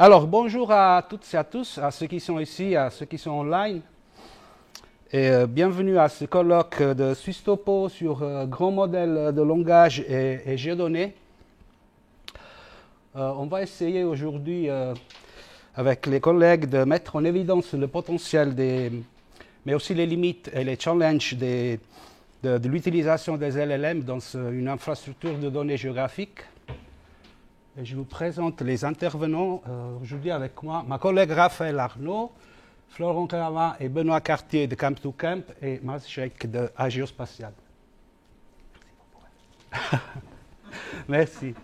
Alors, bonjour à toutes et à tous, à ceux qui sont ici, à ceux qui sont online. Et bienvenue à ce colloque de SwissTopo sur grands modèles de langage et géodonnées. On va essayer aujourd'hui, avec les collègues, de mettre en évidence le potentiel, mais aussi les limites et les challenges de l'utilisation des LLM dans une infrastructure de données géographiques. Et je vous présente les intervenants aujourd'hui avec moi, ma collègue Raphaël Arnaud, Florent Cravin et Benoît Cartier de Camp2Camp et Mazchek de Agiospatial. Merci.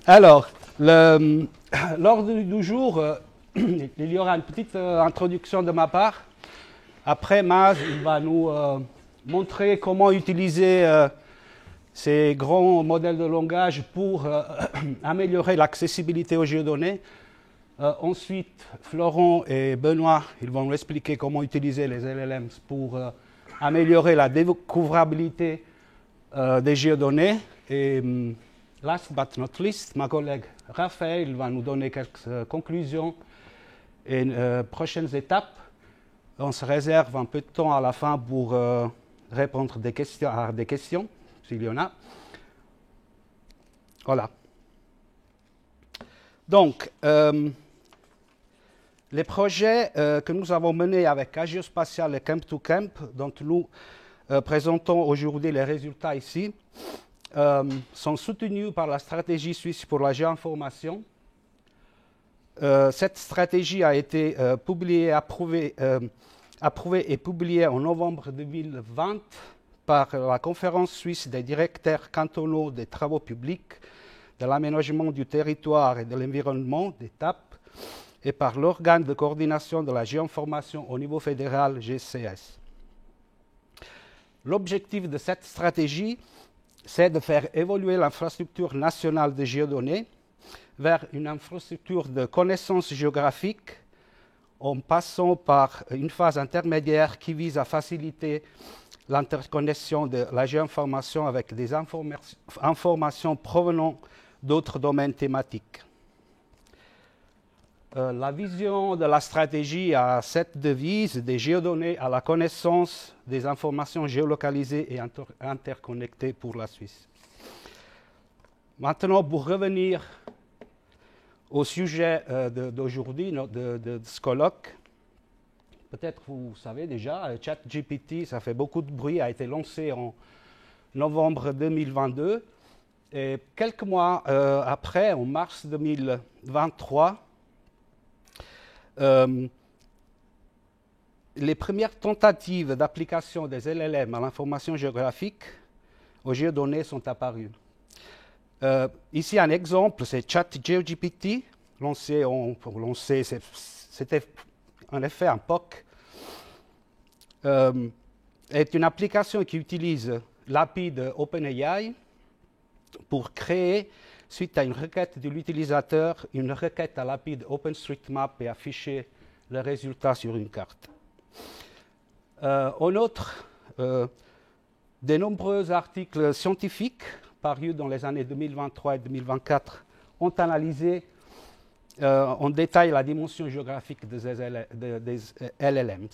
Alors, l'ordre du jour, il y aura une petite introduction de ma part. Après, Maz il va nous montrer comment utiliser ces grands modèles de langage pour améliorer l'accessibilité aux géodonnées. Ensuite, Florent et Benoît ils vont nous expliquer comment utiliser les LLMs pour améliorer la découvrabilité des géodonnées. Et last but not least, ma collègue Raphaël va nous donner quelques conclusions et prochaines étapes. On se réserve un peu de temps à la fin pour répondre à des questions, s'il y en a. Voilà. Donc, les projets que nous avons menés avec Agiospatial et Camp2Camp, dont nous présentons aujourd'hui les résultats ici, sont soutenus par la stratégie suisse pour la géoinformation. Cette stratégie a été approuvée et publiée en novembre 2020 par la Conférence suisse des directeurs cantonaux des travaux publics, de l'aménagement du territoire et de l'environnement, des TAP, et par l'organe de coordination de la géoinformation au niveau fédéral, GCS. L'objectif de cette stratégie, c'est de faire évoluer l'infrastructure nationale de géodonnées vers une infrastructure de connaissances géographiques en passant par une phase intermédiaire qui vise à faciliter l'interconnexion de la géoinformation avec des informations provenant d'autres domaines thématiques. La vision de la stratégie a cette devise des géodonnées à la connaissance des informations géolocalisées et interconnectées pour la Suisse. Maintenant, pour revenir au sujet d'aujourd'hui, de ce colloque, peut-être vous savez déjà, ChatGPT, ça fait beaucoup de bruit, a été lancé en novembre 2022. Et quelques mois après, en mars 2023, les premières tentatives d'application des LLM à l'information géographique aux géodonnées sont apparues. Ici, un exemple, c'est ChatGPT, c'était en effet un POC, est une application qui utilise l'API de OpenAI pour créer, suite à une requête de l'utilisateur, une requête à l'API de OpenStreetMap et afficher le résultat sur une carte. En outre, de nombreux articles scientifiques parus dans les années 2023 et 2024 ont analysé en détail la dimension géographique des LLMs.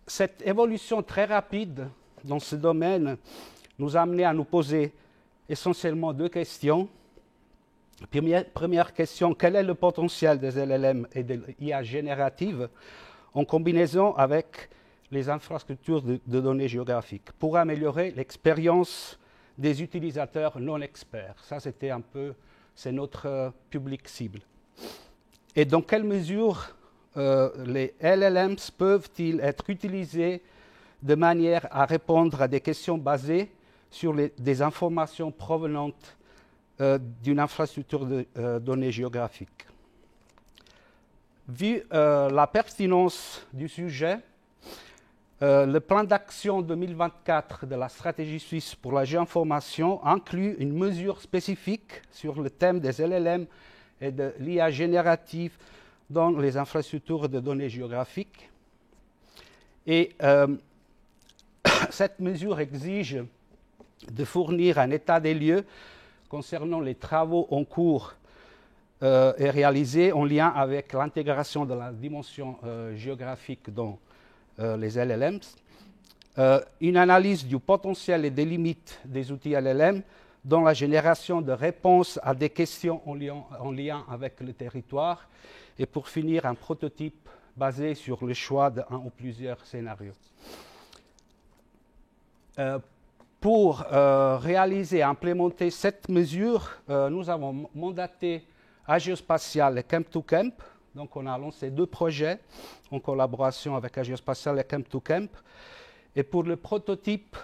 Cette évolution très rapide dans ce domaine nous a amené à nous poser essentiellement deux questions. Première question, quel est le potentiel des LLM et de l'IA générative en combinaison avec les infrastructures de données géographiques pour améliorer l'expérience des utilisateurs non experts? Ça, c'est notre public cible. Et dans quelle mesure les LLMs peuvent-ils être utilisés de manière à répondre à des questions basées sur des informations provenantes d'une infrastructure de données géographiques. Vu la pertinence du sujet, le plan d'action 2024 de la stratégie suisse pour la géoinformation inclut une mesure spécifique sur le thème des LLM et de l'IA générative dans les infrastructures de données géographiques. Et cette mesure exige de fournir un état des lieux concernant les travaux en cours et réalisés en lien avec l'intégration de la dimension géographique dans les LLMs, une analyse du potentiel et des limites des outils LLM dans la génération de réponses à des questions en lien avec le territoire, et pour finir, un prototype basé sur le choix d'un ou plusieurs scénarios. Pour réaliser et implémenter cette mesure, nous avons mandaté Agiospatial et Camp2Camp. Donc on a lancé 2 projets en collaboration avec Agiospatial et Camp2Camp. Et pour le prototype,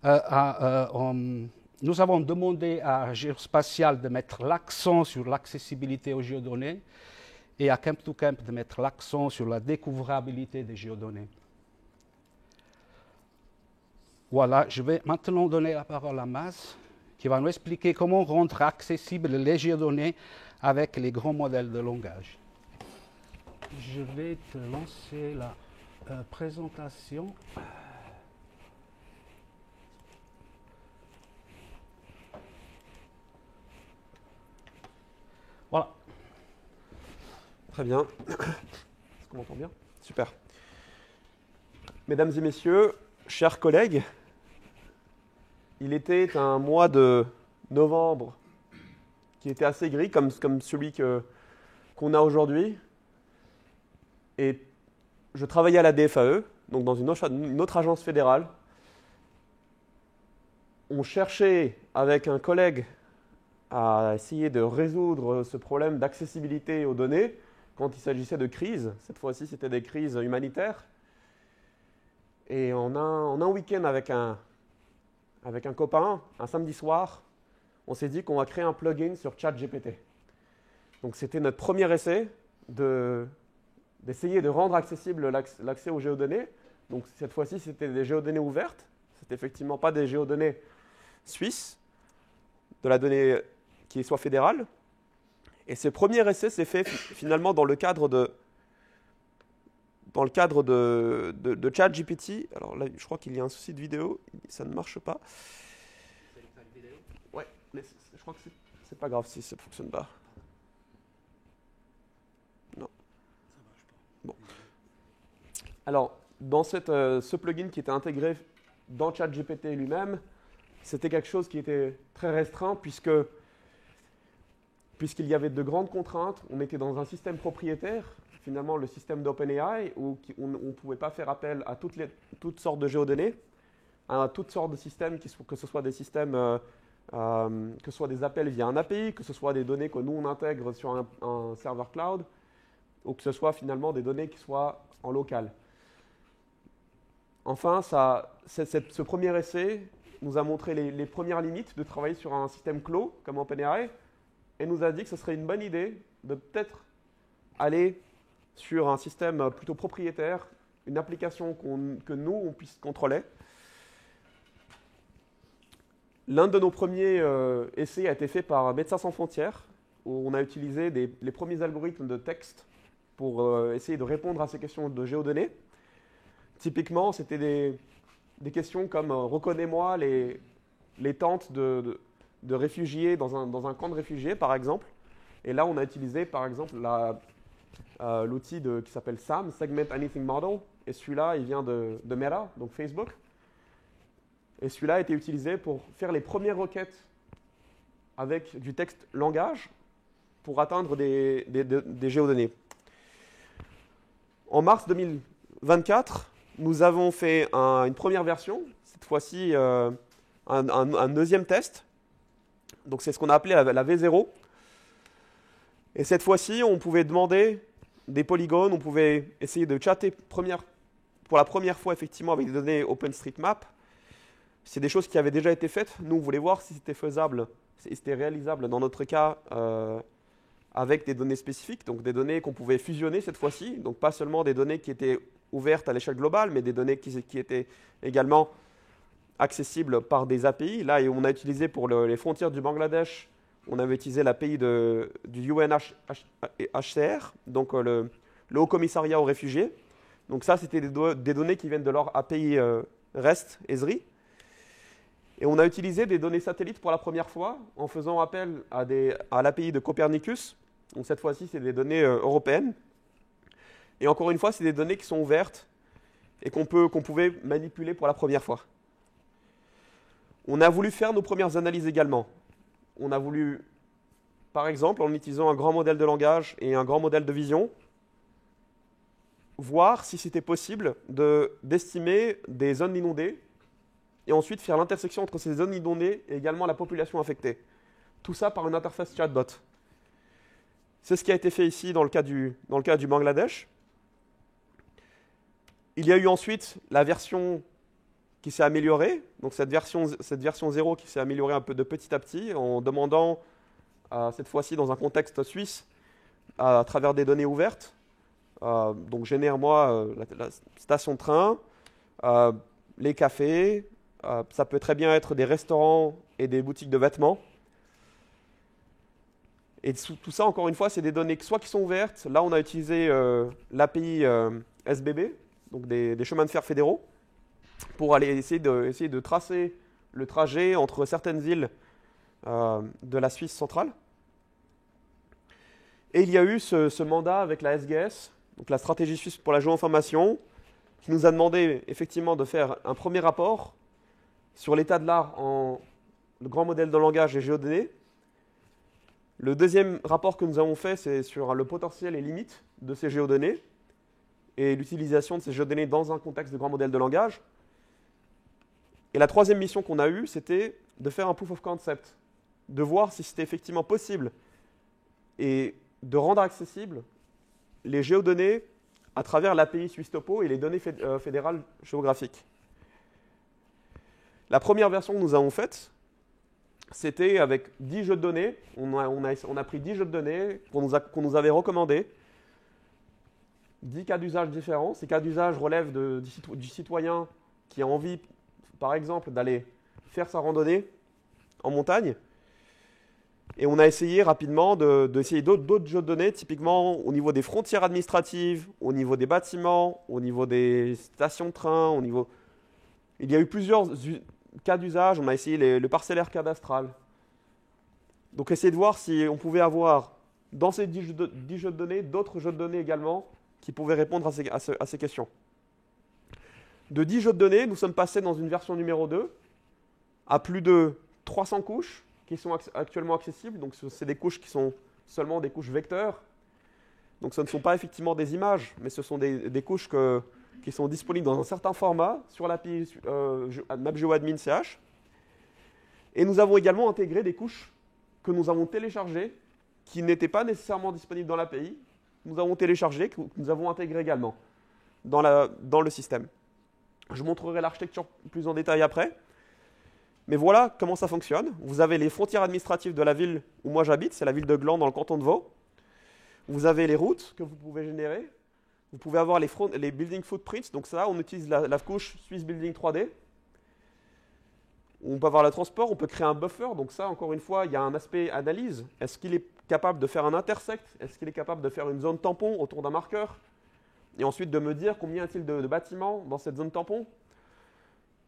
nous avons demandé à Agiospatial de mettre l'accent sur l'accessibilité aux géodonnées et à Camp2Camp de mettre l'accent sur la découvrabilité des géodonnées. Voilà, je vais maintenant donner la parole à Maz, qui va nous expliquer comment rendre accessibles les géodonnées avec les grands modèles de langage. Je vais te lancer la présentation. Voilà. Très bien. Est-ce qu'on m'entend bien? Super. Mesdames et messieurs, chers collègues, il était un mois de novembre qui était assez gris, comme celui qu'on a aujourd'hui. Et je travaillais à la DFAE, donc dans une autre agence fédérale. On cherchait avec un collègue à essayer de résoudre ce problème d'accessibilité aux données quand il s'agissait de crises. Cette fois-ci, c'était des crises humanitaires. Et en un week-end avec un copain, un samedi soir, on s'est dit qu'on va créer un plugin sur ChatGPT. Donc c'était notre premier essai d'essayer de rendre accessible l'accès aux géodonnées. Donc cette fois-ci, c'était des géodonnées ouvertes. C'était effectivement pas des géodonnées suisses, de la donnée qui soit fédérale. Et ce premier essai s'est fait finalement dans le cadre de ChatGPT. Alors là, je crois qu'il y a un souci de vidéo, ça ne marche pas. Ouais, mais je crois que c'est pas grave si ça ne fonctionne pas. Non. Ça marche pas. Bon. Alors, dans ce plugin qui était intégré dans ChatGPT lui-même, c'était quelque chose qui était très restreint puisqu'il y avait de grandes contraintes. On était dans un système propriétaire, finalement le système d'OpenAI, où on ne pouvait pas faire appel à toutes sortes de géodonnées, à toutes sortes de systèmes, que ce soit des systèmes, que ce soit des appels via un API, que ce soit des données que nous on intègre sur un serveur cloud, ou que ce soit finalement des données qui soient en local. Enfin, ce premier essai nous a montré les premières limites de travailler sur un système clos comme OpenAI, et nous a dit que ce serait une bonne idée de peut-être aller sur un système plutôt propriétaire, une application que nous, on puisse contrôler. L'un de nos premiers essais a été fait par Médecins sans frontières, où on a utilisé les premiers algorithmes de texte pour essayer de répondre à ces questions de géodonnées. Typiquement, c'était des questions comme « Reconnais-moi les tentes de réfugiés dans un camp de réfugiés », par exemple. Et là, on a utilisé, par exemple, l'outil qui s'appelle SAM, Segment Anything Model. Et celui-là, il vient de Meta, donc Facebook. Et celui-là a été utilisé pour faire les premières requêtes avec du texte langage pour atteindre des géodonnées. En mars 2024, nous avons fait une première version, cette fois-ci un deuxième test. Donc c'est ce qu'on a appelé la V0. Et cette fois-ci, on pouvait demander des polygones, on pouvait essayer de chatter pour la première fois effectivement avec des données OpenStreetMap. C'est des choses qui avaient déjà été faites. Nous, on voulait voir si c'était faisable, si c'était réalisable dans notre cas avec des données spécifiques, donc des données qu'on pouvait fusionner cette fois-ci. Donc pas seulement des données qui étaient ouvertes à l'échelle globale, mais des données qui étaient également accessibles par des API. Là, on a utilisé pour les frontières du Bangladesh, on avait utilisé l'API du UNHCR, donc le Haut Commissariat aux réfugiés. Donc ça, c'était des données qui viennent de leur API REST, Esri. Et on a utilisé des données satellites pour la première fois en faisant appel à l'API de Copernicus. Donc cette fois-ci, c'est des données européennes. Et encore une fois, c'est des données qui sont ouvertes et qu'on pouvait manipuler pour la première fois. On a voulu faire nos premières analyses également. On a voulu, par exemple, en utilisant un grand modèle de langage et un grand modèle de vision, voir si c'était possible d'estimer des zones inondées et ensuite faire l'intersection entre ces zones inondées et également la population affectée. Tout ça par une interface chatbot. C'est ce qui a été fait ici dans le cas du Bangladesh. Il y a eu ensuite la version qui s'est améliorée, donc cette version 0 qui s'est améliorée un peu de petit à petit en demandant, cette fois-ci dans un contexte suisse, à travers des données ouvertes. Donc génère-moi la station de train, les cafés, ça peut très bien être des restaurants et des boutiques de vêtements. Et tout ça, encore une fois, c'est des données soit qui sont ouvertes. Là, on a utilisé l'API SBB, donc des chemins de fer fédéraux, pour aller essayer de tracer le trajet entre certaines îles de la Suisse centrale. Et il y a eu ce mandat avec la SGS, donc la stratégie suisse pour la géoinformation, qui nous a demandé effectivement de faire un premier rapport sur l'état de l'art en le grand modèle de langage et géodonnées. Le deuxième rapport que nous avons fait, c'est sur le potentiel et limites de ces géodonnées et l'utilisation de ces géodonnées dans un contexte de grand modèle de langage. Et la troisième mission qu'on a eue, c'était de faire un proof of concept, de voir si c'était effectivement possible et de rendre accessibles les géodonnées à travers l'API SwissTopo et les données fédérales géographiques. La première version que nous avons faite, c'était avec 10 jeux de données. On a pris 10 jeux de données qu'on nous avait recommandés. 10 cas d'usage différents. Ces cas d'usage relèvent du citoyen qui a envie, par exemple, d'aller faire sa randonnée en montagne. Et on a essayé rapidement d'essayer d'autres jeux de données, typiquement au niveau des frontières administratives, au niveau des bâtiments, au niveau des stations de train, Il y a eu plusieurs cas d'usage. On a essayé le parcellaire cadastral. Donc essayer de voir si on pouvait avoir dans ces 10 jeux de données d'autres jeux de données également qui pouvaient répondre à ces questions. De 10 jeux de données, nous sommes passés dans une version numéro 2 à plus de 300 couches qui sont actuellement accessibles. Donc c'est des couches qui sont seulement des couches vecteurs. Donc ce ne sont pas effectivement des images, mais ce sont des couches qui sont disponibles dans un certain format sur l'API MapGeoAdmin.ch. Et nous avons également intégré des couches que nous avons téléchargées, qui n'étaient pas nécessairement disponibles dans l'API. Nous avons téléchargé, que nous avons intégré également dans le système. Je vous montrerai l'architecture plus en détail après. Mais voilà comment ça fonctionne. Vous avez les frontières administratives de la ville où moi j'habite, c'est la ville de Gland dans le canton de Vaud. Vous avez les routes que vous pouvez générer. Vous pouvez avoir les building footprints. Donc ça, on utilise la couche Swiss Building 3D. On peut avoir le transport, on peut créer un buffer. Donc ça, encore une fois, il y a un aspect analyse. Est-ce qu'il est capable de faire un intersect? Est-ce qu'il est capable de faire une zone tampon autour d'un marqueur? Et ensuite de me dire combien y a-t-il de bâtiments dans cette zone tampon?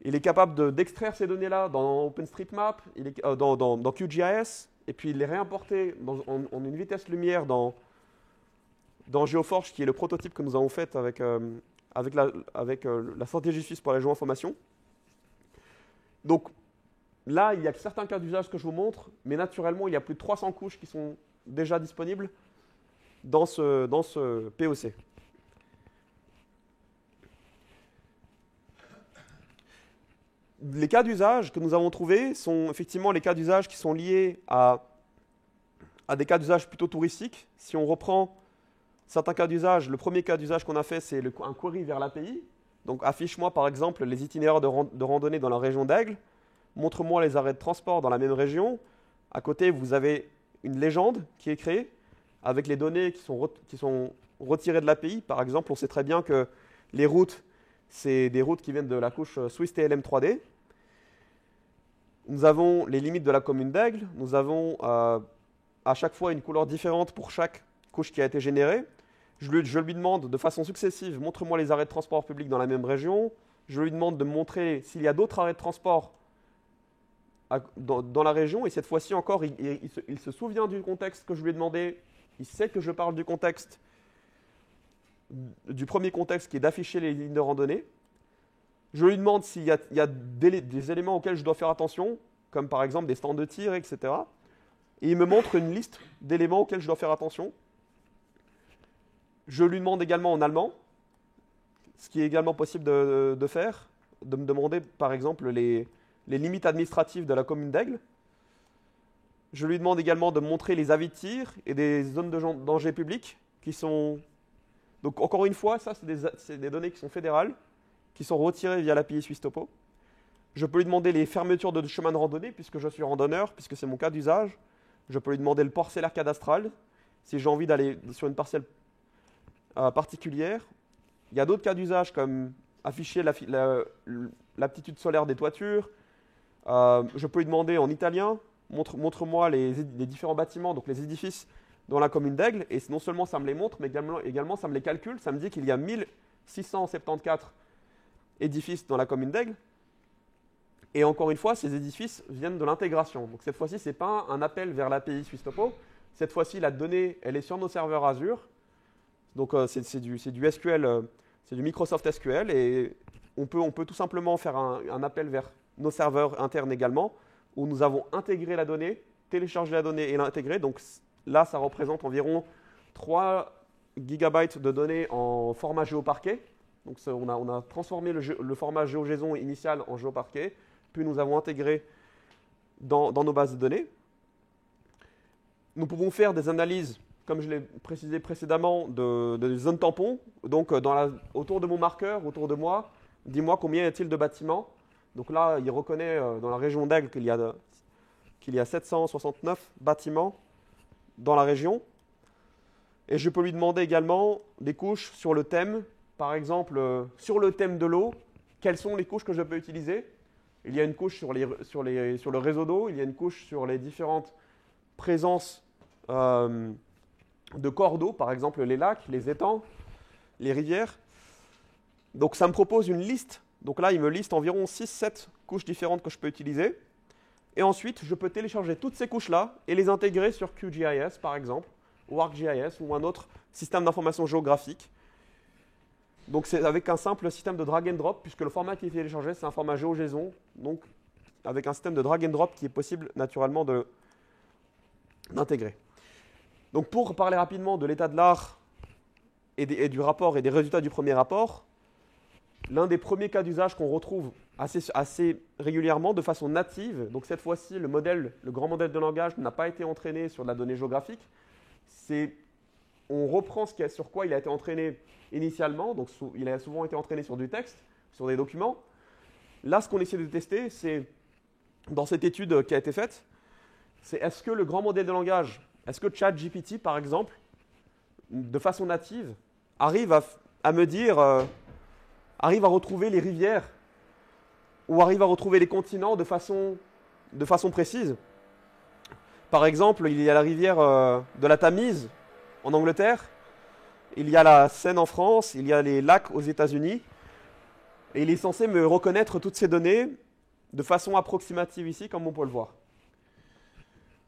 Il est capable d'extraire ces données-là dans OpenStreetMap, dans QGIS, et puis les réimporter en une vitesse lumière dans GeoForge, qui est le prototype que nous avons fait avec la stratégie suisse pour la géoinformation. Donc là, il y a certains cas d'usage que je vous montre, mais naturellement, il y a plus de 300 couches qui sont déjà disponibles dans ce POC. Les cas d'usage que nous avons trouvés sont effectivement les cas d'usage qui sont liés à des cas d'usage plutôt touristiques. Si on reprend certains cas d'usage, le premier cas d'usage qu'on a fait, c'est un query vers l'API. Donc affiche-moi par exemple les itinéraires de randonnée dans la région d'Aigle. Montre-moi les arrêts de transport dans la même région. À côté, vous avez une légende qui est créée avec les données qui sont retirées de l'API. Par exemple, on sait très bien que les routes, c'est des routes qui viennent de la couche SwissTLM 3D. Nous avons les limites de la commune d'Aigle. Nous avons à chaque fois une couleur différente pour chaque couche qui a été générée. Je lui demande de façon successive, montre-moi les arrêts de transport public dans la même région. Je lui demande de me montrer s'il y a d'autres arrêts de transport dans la région, et cette fois-ci encore, il se souvient du contexte que je lui ai demandé, il sait que je parle du contexte, du premier contexte qui est d'afficher les lignes de randonnée. Je lui demande s'il y a des éléments auxquels je dois faire attention, comme par exemple des stands de tir, etc. Et il me montre une liste d'éléments auxquels je dois faire attention. Je lui demande également en allemand, ce qui est également possible de faire, de me demander par exemple les limites administratives de la commune d'Aigle. Je lui demande également de me montrer les avis de tir et des zones de danger public qui sont... Donc encore une fois, ça c'est des données qui sont fédérales, qui sont retirées via l'API Suisse Topo. Je peux lui demander les fermetures de chemins de randonnée, puisque je suis randonneur, puisque c'est mon cas d'usage. Je peux lui demander le parcellaire cadastral, si j'ai envie d'aller sur une parcelle particulière. Il y a d'autres cas d'usage, comme afficher l'aptitude solaire des toitures. Je peux lui demander en italien, montre-moi les différents bâtiments, donc les édifices dans la commune d'Aigle. Et non seulement ça me les montre, mais également ça me les calcule. Ça me dit qu'il y a 1674 édifices dans la commune d'Aigle. Et encore une fois, ces édifices viennent de l'intégration. Donc cette fois-ci, ce n'est pas un appel vers l'API Suisse Topo. Cette fois-ci, la donnée, elle est sur nos serveurs Azure. Donc c'est du SQL, c'est du Microsoft SQL. Et on peut tout simplement faire un appel vers nos serveurs internes également, où nous avons intégré la donnée, téléchargé la donnée et l'intégré. Donc là, ça représente environ 3 GB de données en format GeoParquet. Donc on a transformé le format GeoJSON initial en GeoParquet, puis nous avons intégré dans nos bases de données. Nous pouvons faire des analyses, comme je l'ai précisé précédemment, de zones tampons. Donc autour de mon marqueur, autour de moi, dis-moi combien y a-t-il de bâtiments. Donc là, il reconnaît dans la région d'Aigle qu'il y a 769 bâtiments dans la région. Et je peux lui demander également des couches sur le thème. Par exemple, sur le thème de l'eau, quelles sont les couches que je peux utiliser? Il y a une couche sur le réseau d'eau, il y a une couche sur les différentes présences de corps d'eau, par exemple les lacs, les étangs, les rivières. Donc ça me propose une liste. Donc là, il me liste environ 6-7 couches différentes que je peux utiliser. Et ensuite, je peux télécharger toutes ces couches-là et les intégrer sur QGIS, par exemple, ou ArcGIS, ou un autre système d'information géographique. Donc c'est avec un simple système de drag and drop, puisque le format qui est téléchargé, c'est un format GeoJSON, donc avec un système de drag and drop qui est possible naturellement d'intégrer. Donc pour parler rapidement de l'état de l'art et du rapport et des résultats du premier rapport, l'un des premiers cas d'usage qu'on retrouve assez régulièrement de façon native, donc cette fois-ci le grand modèle de langage n'a pas été entraîné sur de la donnée géographique, on reprend sur quoi il a été entraîné initialement, donc il a souvent été entraîné sur du texte, sur des documents. Là, ce qu'on essaie de tester, c'est, dans cette étude qui a été faite, c'est est-ce que le grand modèle de langage, est-ce que ChatGPT, par exemple, de façon native, arrive à me dire, arrive à retrouver les rivières, ou arrive à retrouver les continents de façon précise. Par exemple, il y a la rivière de la Tamise en Angleterre, il y a la Seine en France, il y a les lacs aux États-Unis, et il est censé me reconnaître toutes ces données de façon approximative ici, comme on peut le voir.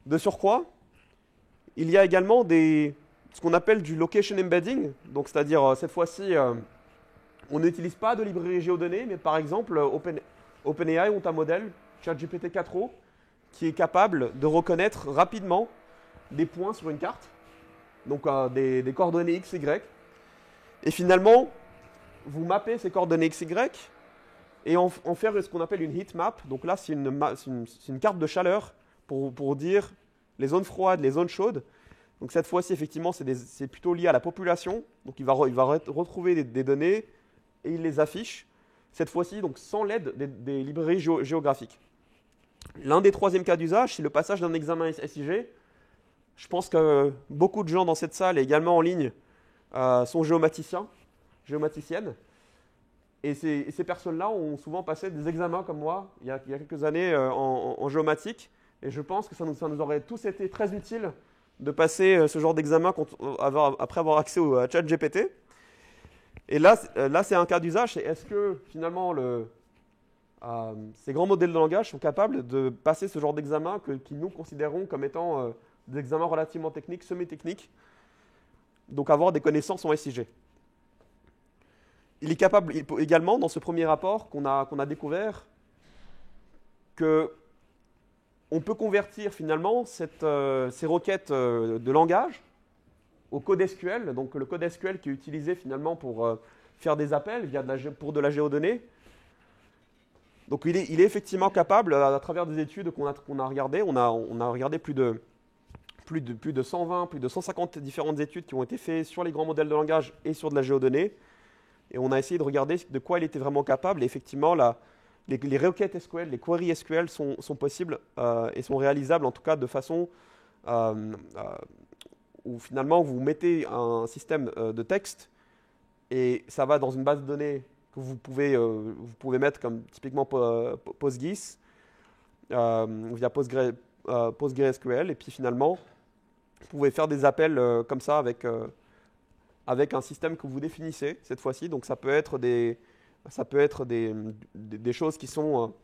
De surcroît, il y a également ce qu'on appelle du location embedding, donc c'est-à-dire cette fois-ci, on n'utilise pas de librairie géodonnée, mais par exemple, OpenAI ont un modèle, ChatGPT 4o, qui est capable de reconnaître rapidement des points sur une carte, donc des coordonnées X, Y. Et finalement, vous mappez ces coordonnées X, Y et en faire ce qu'on appelle une heat map. Donc là, c'est une carte de chaleur pour dire les zones froides, les zones chaudes. Donc cette fois-ci, effectivement, c'est plutôt lié à la population. Donc il va retrouver des données et il les affiche. Cette fois-ci, donc sans l'aide des librairies géographiques. L'un des troisièmes cas d'usage, c'est le passage d'un examen SIG. Je pense que beaucoup de gens dans cette salle et également en ligne sont géomaticiennes. Et ces personnes-là ont souvent passé des examens comme moi il y a quelques années en géomatique. Et je pense que ça nous aurait tous été très utile de passer ce genre d'examen après avoir accès au ChatGPT. Et là c'est un cas d'usage. C'est est-ce que finalement Ces grands modèles de langage sont capables de passer ce genre d'examen qui nous considérons comme étant des examens relativement techniques, semi-techniques, donc avoir des connaissances en SIG. Il est capable également, dans ce premier rapport qu'on a découvert, qu'on peut convertir finalement ces requêtes de langage au code SQL, donc le code SQL qui est utilisé finalement pour faire des appels pour de la géodonnée. Donc il est effectivement capable, à travers des études qu'on a regardées, on a regardé plus de 120, plus de 150 différentes études qui ont été faites sur les grands modèles de langage et sur de la géodonnée. Et on a essayé de regarder de quoi il était vraiment capable. Et effectivement, les requêtes SQL, les queries SQL sont possibles et sont réalisables en tout cas de façon où finalement vous mettez un système de texte et ça va dans une base de données que vous pouvez mettre comme typiquement PostGIS via PostgreSQL et puis finalement vous pouvez faire des appels comme ça avec un système que vous définissez cette fois-ci. Donc ça peut être des choses qui sont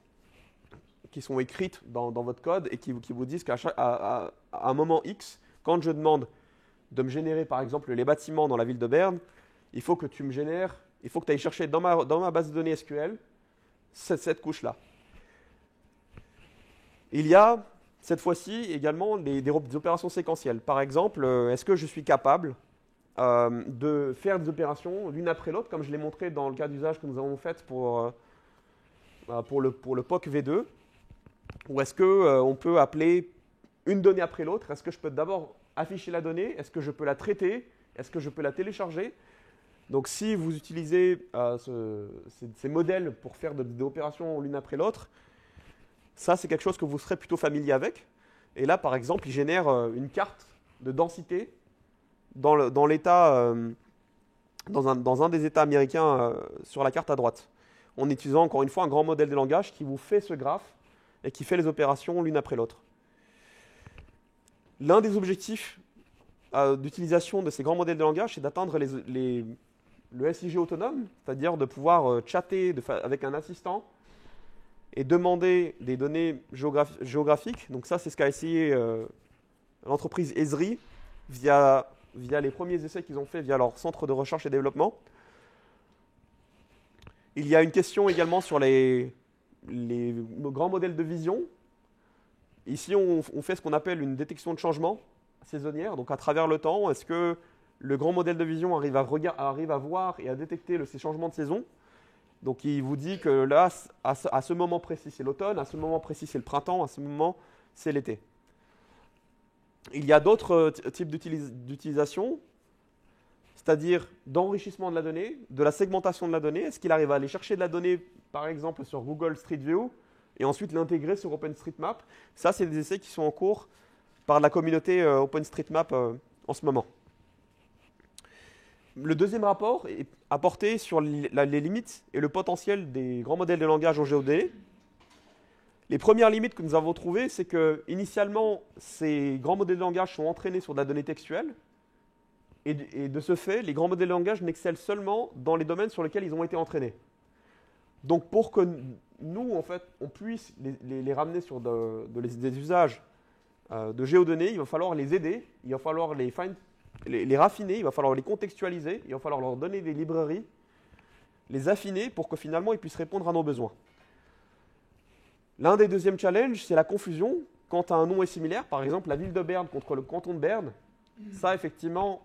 écrites dans votre code et qui vous disent qu'à un moment X, quand je demande de me générer par exemple les bâtiments dans la ville de Berne, il faut que tu ailles chercher dans ma base de données SQL cette couche-là. Il y a cette fois-ci également des opérations séquentielles. Par exemple, est-ce que je suis capable de faire des opérations l'une après l'autre, comme je l'ai montré dans le cas d'usage que nous avons fait pour le POC V2, ou est-ce qu'on peut appeler une donnée après l'autre? Est-ce que je peux d'abord afficher la donnée? Est-ce que je peux la traiter? Est-ce que je peux la télécharger? Donc si vous utilisez ces modèles pour faire des opérations l'une après l'autre, ça c'est quelque chose que vous serez plutôt familier avec. Et là par exemple, il génère une carte de densité dans un des États américains sur la carte à droite, en utilisant encore une fois un grand modèle de langage qui vous fait ce graphe et qui fait les opérations l'une après l'autre. L'un des objectifs d'utilisation de ces grands modèles de langage, c'est d'atteindre le SIG autonome, c'est-à-dire de pouvoir chatter avec un assistant et demander des données géographiques. Donc ça, c'est ce qu'a essayé l'entreprise Esri via les premiers essais qu'ils ont fait via leur centre de recherche et développement. Il y a une question également sur les grands modèles de vision. Ici, on fait ce qu'on appelle une détection de changement saisonnière. Donc à travers le temps, est-ce que le grand modèle de vision arrive à voir et à détecter ces changements de saison? Donc il vous dit que là, à ce moment précis, c'est l'automne, à ce moment précis, c'est le printemps, à ce moment, c'est l'été. Il y a d'autres types d'utilisation, c'est-à-dire d'enrichissement de la donnée, de la segmentation de la donnée. Est-ce qu'il arrive à aller chercher de la donnée, par exemple, sur Google Street View et ensuite l'intégrer sur OpenStreetMap? Ça, c'est des essais qui sont en cours par la communauté OpenStreetMap en ce moment. Le deuxième rapport est apporté sur les limites et le potentiel des grands modèles de langage en géodonnée. Les premières limites que nous avons trouvées, c'est que initialement, ces grands modèles de langage sont entraînés sur de la donnée textuelle. Et de ce fait, les grands modèles de langage n'excellent seulement dans les domaines sur lesquels ils ont été entraînés. Donc pour que nous, en fait, on puisse les ramener sur des usages de géodonnées, il va falloir les aider, il va falloir les raffiner, il va falloir les contextualiser, il va falloir leur donner des librairies, les affiner pour que finalement ils puissent répondre à nos besoins. L'un des deuxièmes challenges, c'est la confusion quand un nom est similaire. Par exemple, la ville de Berne contre le canton de Berne. Ça, effectivement,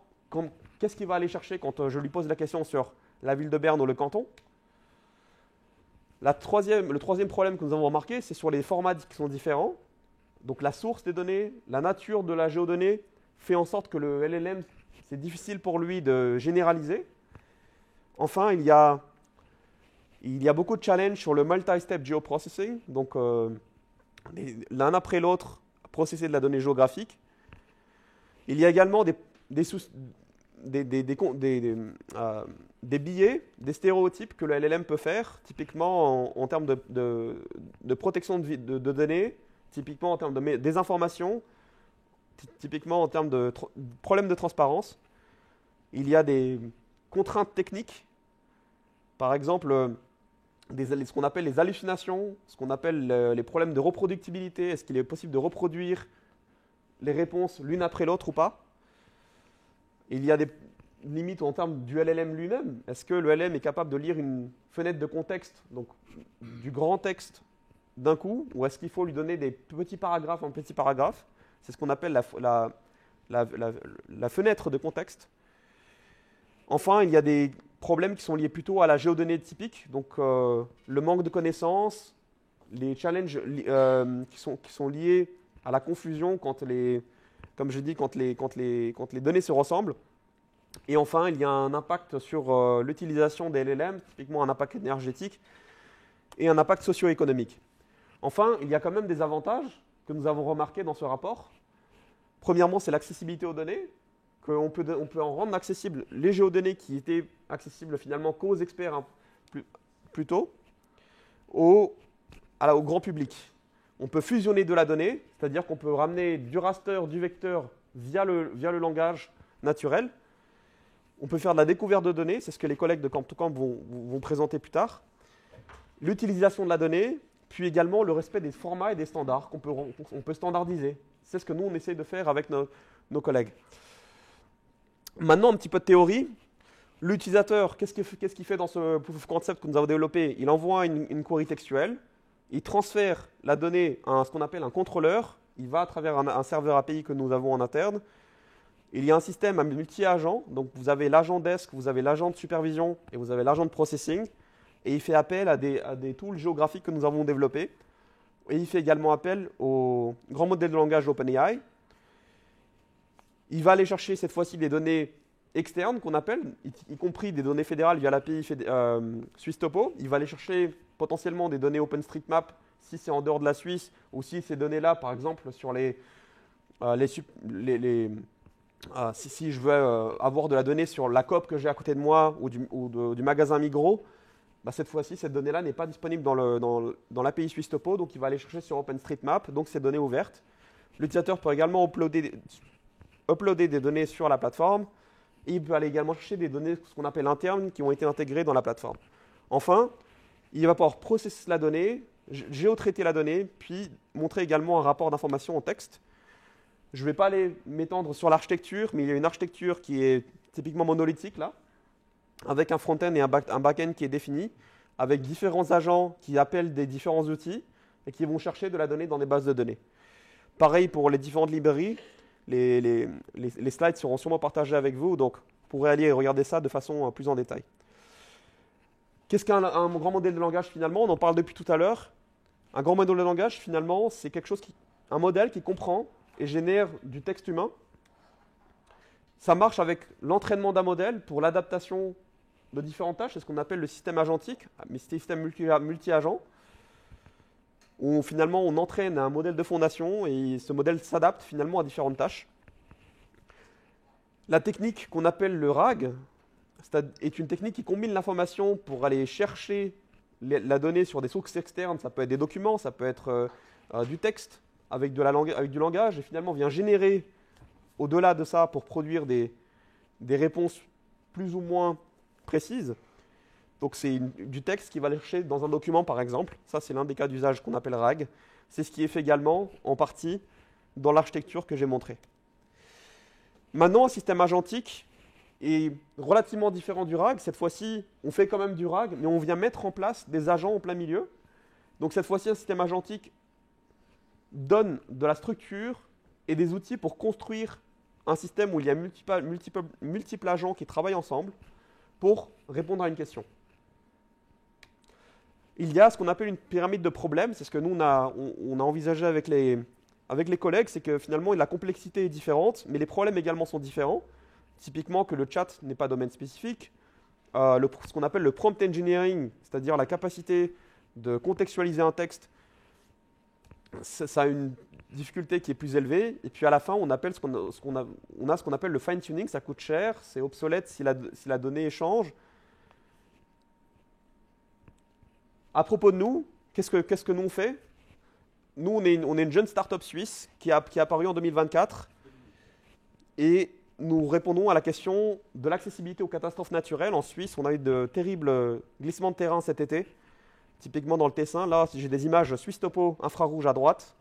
qu'est-ce qu'il va aller chercher quand je lui pose la question sur la ville de Berne ou le canton? Le troisième problème que nous avons remarqué, c'est sur les formats qui sont différents. Donc la source des données, la nature de la géodonnée fait en sorte que le LLM, c'est difficile pour lui de généraliser. Enfin, il y a beaucoup de challenges sur le multi-step geoprocessing, donc l'un après l'autre, processer de la donnée géographique. Il y a également des biais, des stéréotypes que le LLM peut faire, typiquement en termes de protection de données, typiquement en termes de désinformation, typiquement en termes de problèmes de transparence. Il y a des contraintes techniques. Par exemple, ce qu'on appelle les hallucinations, ce qu'on appelle les problèmes de reproductibilité. Est-ce qu'il est possible de reproduire les réponses l'une après l'autre ou pas? Il y a des limites en termes du LLM lui-même. Est-ce que le LLM est capable de lire une fenêtre de contexte, donc du grand texte d'un coup, ou est-ce qu'il faut lui donner des petits paragraphes en petits paragraphes? C'est ce qu'on appelle la fenêtre de contexte. Enfin, il y a des problèmes qui sont liés plutôt à la géodonnée typique, donc le manque de connaissances, les challenges qui sont liés à la confusion comme je dis, quand les données se ressemblent. Et enfin, il y a un impact sur l'utilisation des LLM, typiquement un impact énergétique et un impact socio-économique. Enfin, il y a quand même des avantages que nous avons remarqués dans ce rapport. Premièrement, c'est l'accessibilité aux données, qu'on peut en rendre accessibles les géodonnées qui étaient accessibles finalement qu'aux experts plus tôt, au grand public. On peut fusionner de la donnée, c'est-à-dire qu'on peut ramener du raster, du vecteur via le langage naturel. On peut faire de la découverte de données, c'est ce que les collègues de Camp2Camp vont présenter plus tard. L'utilisation de la donnée, puis également le respect des formats et des standards qu'on peut standardiser. C'est ce que nous, on essaie de faire avec nos collègues. Maintenant, un petit peu de théorie. L'utilisateur, qu'est-ce qu'il fait dans ce proof of concept que nous avons développé? Il envoie une query textuelle, il transfère la donnée à ce qu'on appelle un contrôleur, il va à travers un serveur API que nous avons en interne. Il y a un système à multi-agents, donc vous avez l'agent desk, vous avez l'agent de supervision et vous avez l'agent de processing. Et il fait appel à des tools géographiques que nous avons développés. Et il fait également appel au grand modèle de langage OpenAI. Il va aller chercher cette fois-ci des données externes qu'on appelle, y compris des données fédérales via l'API SwissTopo. Il va aller chercher potentiellement des données OpenStreetMap si c'est en dehors de la Suisse, ou si ces données-là, par exemple, sur si je veux avoir de la donnée sur la Coop que j'ai à côté de moi ou du magasin Migros, cette fois-ci, cette donnée-là n'est pas disponible dans l'API SwissTopo, donc il va aller chercher sur OpenStreetMap, donc ces données ouvertes. L'utilisateur peut également uploader des données sur la plateforme, et il peut aller également chercher des données, ce qu'on appelle internes, qui ont été intégrées dans la plateforme. Enfin, il va pouvoir processer la donnée, géotraiter la donnée, puis montrer également un rapport d'information en texte. Je ne vais pas aller m'étendre sur l'architecture, mais il y a une architecture qui est typiquement monolithique, là, avec un front-end et un back-end qui est défini, avec différents agents qui appellent des différents outils et qui vont chercher de la donnée dans des bases de données. Pareil pour les différentes librairies, les slides seront sûrement partagés avec vous, donc vous pourrez aller regarder ça de façon plus en détail. Qu'est-ce qu'un grand modèle de langage finalement? On en parle depuis tout à l'heure. Un grand modèle de langage finalement, c'est un modèle qui comprend et génère du texte humain. Ça marche avec l'entraînement d'un modèle pour l'adaptation de différentes tâches. C'est ce qu'on appelle le système agentique, mais système multi-agent, où finalement on entraîne un modèle de fondation et ce modèle s'adapte finalement à différentes tâches. La technique qu'on appelle le RAG est une technique qui combine l'information pour aller chercher la donnée sur des sources externes. Ça peut être des documents, ça peut être du texte avec du langage, et finalement vient générer au-delà de ça pour produire des réponses plus ou moins précises. Donc c'est du texte qui va aller chercher dans un document par exemple. Ça c'est l'un des cas d'usage qu'on appelle RAG. C'est ce qui est fait également en partie dans l'architecture que j'ai montrée. Maintenant, un système agentique est relativement différent du RAG. Cette fois-ci, on fait quand même du RAG, mais on vient mettre en place des agents en plein milieu. Donc cette fois-ci, un système agentique donne de la structure et des outils pour construire un système où il y a multiples agents qui travaillent ensemble pour répondre à une question. Il y a ce qu'on appelle une pyramide de problèmes. C'est ce que nous, on a envisagé avec les collègues, c'est que finalement, la complexité est différente, mais les problèmes également sont différents. Typiquement que le chat n'est pas domaine spécifique. Ce qu'on appelle le prompt engineering, c'est-à-dire la capacité de contextualiser un texte, ça a une difficulté qui est plus élevée. Et puis à la fin, on a ce qu'on appelle le fine-tuning, ça coûte cher, c'est obsolète si la donnée change. À propos de nous, qu'est-ce que nous on fait? Nous, on est une jeune start-up suisse qui a apparu en 2024 et nous répondons à la question de l'accessibilité aux catastrophes naturelles. En Suisse, on a eu de terribles glissements de terrain cet été. Typiquement dans le Tessin, là, j'ai des images Suisse Topo infrarouge à droite.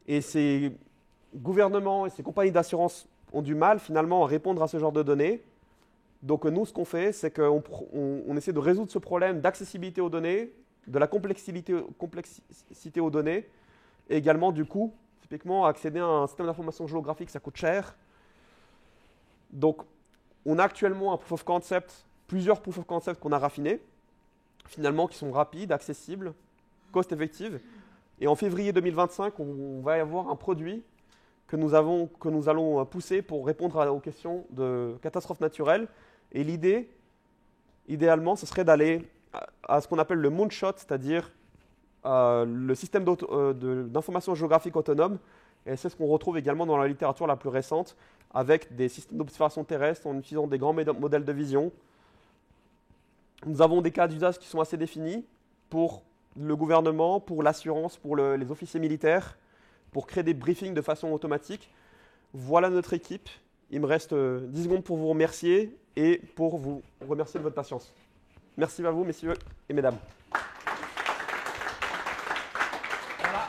Et ces gouvernements et ces compagnies d'assurance ont du mal finalement à répondre à ce genre de données. Donc nous, ce qu'on fait, c'est qu'on essaie de résoudre ce problème d'accessibilité aux données, de la complexité aux données, et également du coût. Typiquement, accéder à un système d'information géographique, ça coûte cher. Donc, on a actuellement un proof of concept, plusieurs proof of concept qu'on a raffinés, finalement, qui sont rapides, accessibles, cost-effectifs. Et en février 2025, on va y avoir un produit que nous allons pousser pour répondre aux questions de catastrophes naturelles. Et l'idée, idéalement, ce serait d'aller à ce qu'on appelle le moonshot, c'est-à-dire le système d'information géographique autonome. Et c'est ce qu'on retrouve également dans la littérature la plus récente, avec des systèmes d'observation terrestre en utilisant des grands modèles de vision. Nous avons des cas d'usage qui sont assez définis pour le gouvernement, pour l'assurance, pour les officiers militaires, pour créer des briefings de façon automatique. Voilà notre équipe. Il me reste 10 secondes pour vous remercier et pour vous remercier de votre patience. Merci à vous, messieurs et mesdames. Voilà,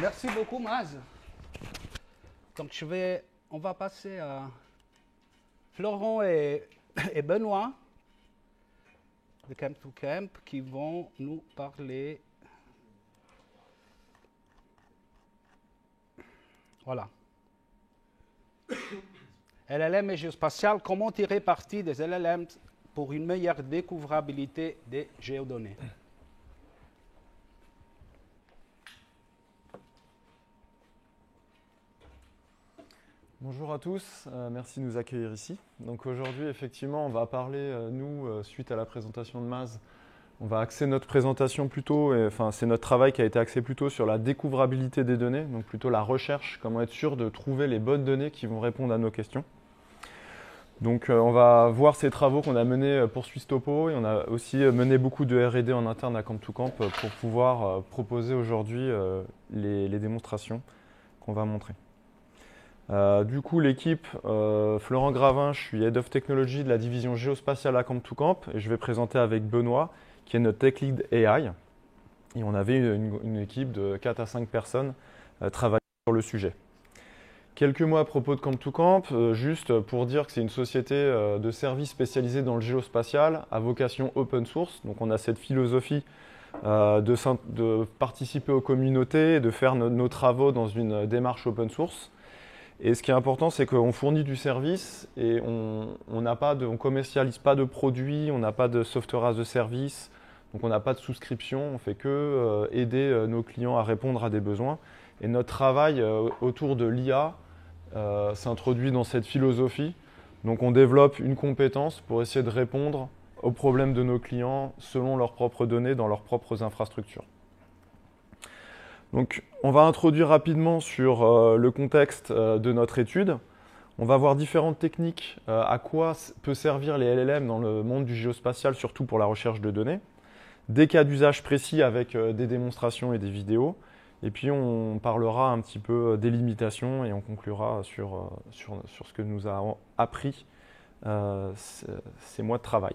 merci beaucoup, Maz. Donc, on va passer à Florent et Benoît de Camp to Camp qui vont nous parler. Voilà. LLM et géospatial, comment tirer parti des LLM pour une meilleure découvrabilité des géodonnées. Bonjour à tous, merci de nous accueillir ici. Donc aujourd'hui, effectivement, on va parler, suite à la présentation de Maz, on va axer notre présentation plutôt, c'est notre travail qui a été axé plutôt sur la découvrabilité des données, donc plutôt la recherche, comment être sûr de trouver les bonnes données qui vont répondre à nos questions. Donc on va voir ces travaux qu'on a menés pour Suisse Topo et on a aussi mené beaucoup de R&D en interne à Camp to Camp pour pouvoir proposer aujourd'hui les démonstrations qu'on va montrer. Du coup, l'équipe, Florent Gravin, je suis Head of Technology de la division géospatiale à Camp to Camp et je vais présenter avec Benoît, qui est notre Tech Lead AI. Et on avait une équipe de 4 à 5 personnes travaillant sur le sujet. Quelques mots à propos de Camp to Camp, juste pour dire que c'est une société de services spécialisée dans le géospatial à vocation open source. Donc on a cette philosophie de participer aux communautés et de faire nos travaux dans une démarche open source. Et ce qui est important, c'est qu'on fournit du service et on ne commercialise pas de produits, on n'a pas de software as a service, donc on n'a pas de souscription, on ne fait que aider nos clients à répondre à des besoins. Et notre travail autour de l'IA s'introduit dans cette philosophie. Donc on développe une compétence pour essayer de répondre aux problèmes de nos clients selon leurs propres données dans leurs propres infrastructures. Donc, on va introduire rapidement sur le contexte de notre étude. On va voir différentes techniques, à quoi peut servir les LLM dans le monde du géospatial, surtout pour la recherche de données. Des cas d'usage précis avec des démonstrations et des vidéos. Et puis, on parlera un petit peu des limitations et on conclura sur ce que nous a appris ces mois de travail.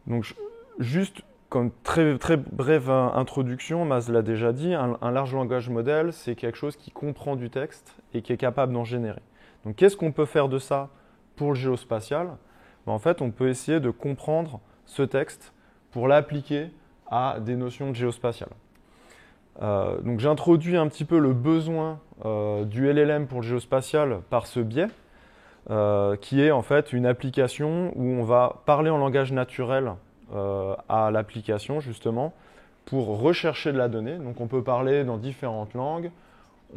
Donc, juste comme très brève introduction, Maz l'a déjà dit, un large langage modèle, c'est quelque chose qui comprend du texte et qui est capable d'en générer. Donc qu'est-ce qu'on peut faire de ça pour le géospatial? En fait, on peut essayer de comprendre ce texte pour l'appliquer à des notions de géospatial. Donc j'introduis un petit peu le besoin du LLM pour le géospatial par ce biais, qui est en fait une application où on va parler en langage naturel à l'application justement pour rechercher de la donnée. Donc on peut parler dans différentes langues,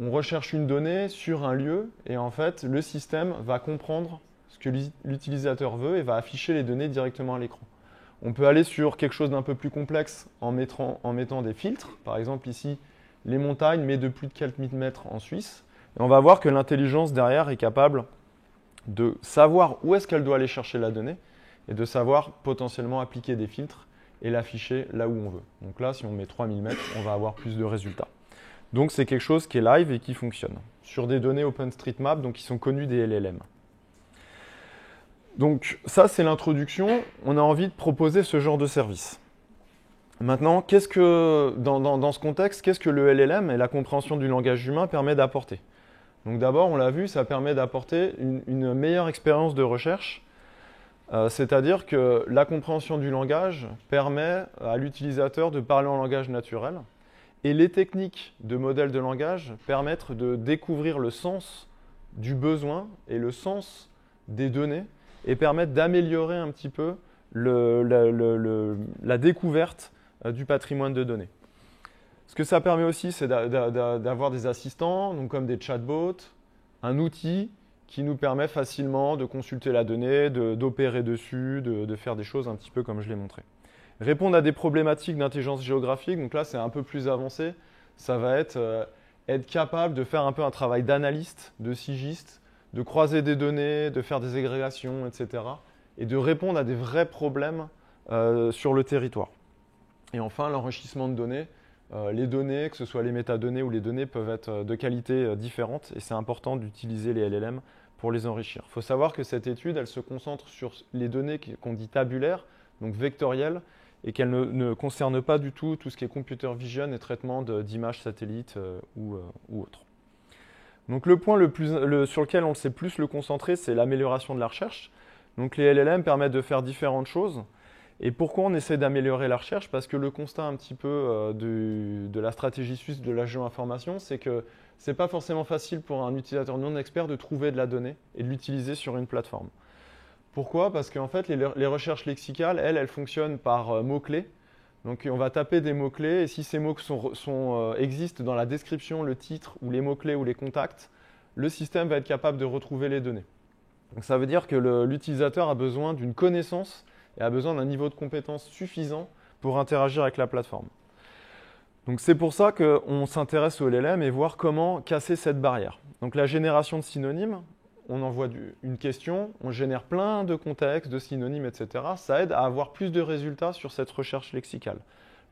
on recherche une donnée sur un lieu et en fait le système va comprendre ce que l'utilisateur veut et va afficher les données directement à l'écran. On peut aller sur quelque chose d'un peu plus complexe en mettant des filtres, par exemple ici les montagnes mais de plus de quelques mètres en Suisse, et on va voir que l'intelligence derrière est capable de savoir où est-ce qu'elle doit aller chercher la donnée et de savoir potentiellement appliquer des filtres et l'afficher là où on veut. Donc là, si on met 3000 mètres, on va avoir plus de résultats. Donc c'est quelque chose qui est live et qui fonctionne sur des données OpenStreetMap, donc qui sont connues des LLM. Donc ça, c'est l'introduction. On a envie de proposer ce genre de service. Maintenant, dans ce contexte, qu'est-ce que le LLM et la compréhension du langage humain permet d'apporter? Donc d'abord, on l'a vu, ça permet d'apporter une meilleure expérience de recherche. C'est-à-dire que la compréhension du langage permet à l'utilisateur de parler en langage naturel. Et les techniques de modèle de langage permettent de découvrir le sens du besoin et le sens des données et permettent d'améliorer un petit peu la découverte du patrimoine de données. Ce que ça permet aussi, c'est d'avoir des assistants, donc comme des chatbots, un outil qui nous permet facilement de consulter la donnée, d'opérer dessus, de faire des choses un petit peu comme je l'ai montré. Répondre à des problématiques d'intelligence géographique, donc là c'est un peu plus avancé, ça va être capable de faire un peu un travail d'analyste, de sigiste, de croiser des données, de faire des agrégations, etc. et de répondre à des vrais problèmes sur le territoire. Et enfin, l'enrichissement de données. Les données, que ce soit les métadonnées ou les données, peuvent être de qualité différente et c'est important d'utiliser les LLM pour les enrichir. Il faut savoir que cette étude, elle se concentre sur les données qu'on dit tabulaires, donc vectorielles, et qu'elle ne concerne pas du tout ce qui est computer vision et traitement d'images satellites ou autres. Donc le point sur lequel on sait plus le concentrer, c'est l'amélioration de la recherche. Donc les LLM permettent de faire différentes choses. Et pourquoi on essaie d'améliorer la recherche? Parce que le constat un petit peu de la stratégie suisse de la géoinformation, c'est que ce n'est pas forcément facile pour un utilisateur non expert de trouver de la donnée et de l'utiliser sur une plateforme. Pourquoi? Parce qu'en fait, les recherches lexicales, elles fonctionnent par mots-clés. Donc on va taper des mots-clés et si ces mots existent dans la description, le titre ou les mots-clés ou les contacts, le système va être capable de retrouver les données. Donc ça veut dire que l'utilisateur a besoin d'une connaissance et a besoin d'un niveau de compétence suffisant pour interagir avec la plateforme. Donc c'est pour ça qu'on s'intéresse au LLM et voir comment casser cette barrière. Donc la génération de synonymes, on envoie une question, on génère plein de contextes, de synonymes, etc. Ça aide à avoir plus de résultats sur cette recherche lexicale.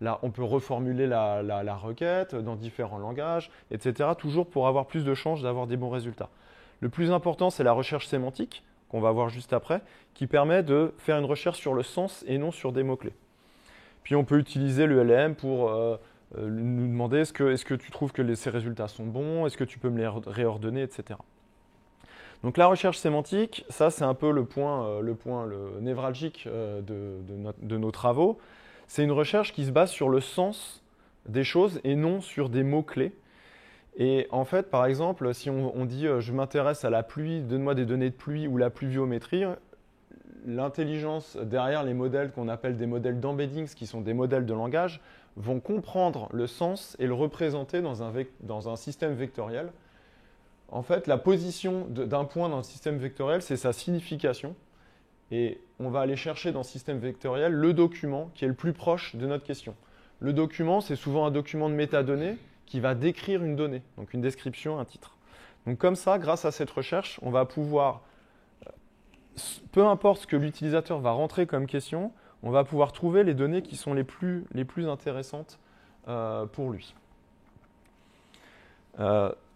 Là, on peut reformuler la requête dans différents langages, etc. Toujours pour avoir plus de chances d'avoir des bons résultats. Le plus important, c'est la recherche sémantique, qu'on va voir juste après, qui permet de faire une recherche sur le sens et non sur des mots-clés. Puis on peut utiliser le LLM pour nous demander est-ce que tu trouves que ces résultats sont bons, est-ce que tu peux me les réordonner, etc. Donc la recherche sémantique, ça c'est un peu le point névralgique de nos travaux. C'est une recherche qui se base sur le sens des choses et non sur des mots-clés. Et en fait, par exemple, si on dit je m'intéresse à la pluie, donne-moi des données de pluie ou la pluviométrie, l'intelligence derrière les modèles qu'on appelle des modèles d'embeddings, qui sont des modèles de langage, vont comprendre le sens et le représenter dans un système vectoriel. En fait, la position d'un point dans le système vectoriel, c'est sa signification. Et on va aller chercher dans le système vectoriel le document qui est le plus proche de notre question. Le document, c'est souvent un document de métadonnées qui va décrire une donnée, donc une description, un titre. Donc comme ça, grâce à cette recherche, on va pouvoir, peu importe ce que l'utilisateur va rentrer comme question, on va pouvoir trouver les données qui sont les plus intéressantes pour lui.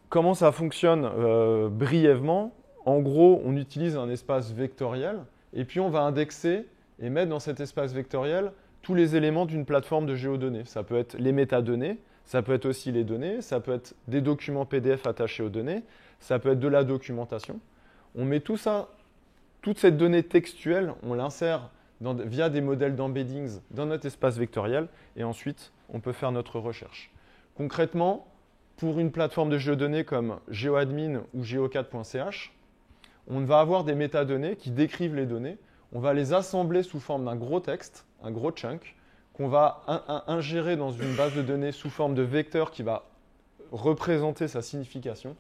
Comment ça fonctionne brièvement? En gros, on utilise un espace vectoriel et puis on va indexer et mettre dans cet espace vectoriel tous les éléments d'une plateforme de géodonnées. Ça peut être les métadonnées, ça peut être aussi les données, ça peut être des documents PDF attachés aux données, ça peut être de la documentation. On met tout ça, toute cette donnée textuelle, on l'insère via des modèles d'embeddings dans notre espace vectoriel et ensuite on peut faire notre recherche. Concrètement, pour une plateforme de géodonnées comme GeoAdmin ou geo4.ch, on va avoir des métadonnées qui décrivent les données. On va les assembler sous forme d'un gros texte, un gros chunk, qu'on va ingérer dans une base de données sous forme de vecteur qui va représenter sa signification.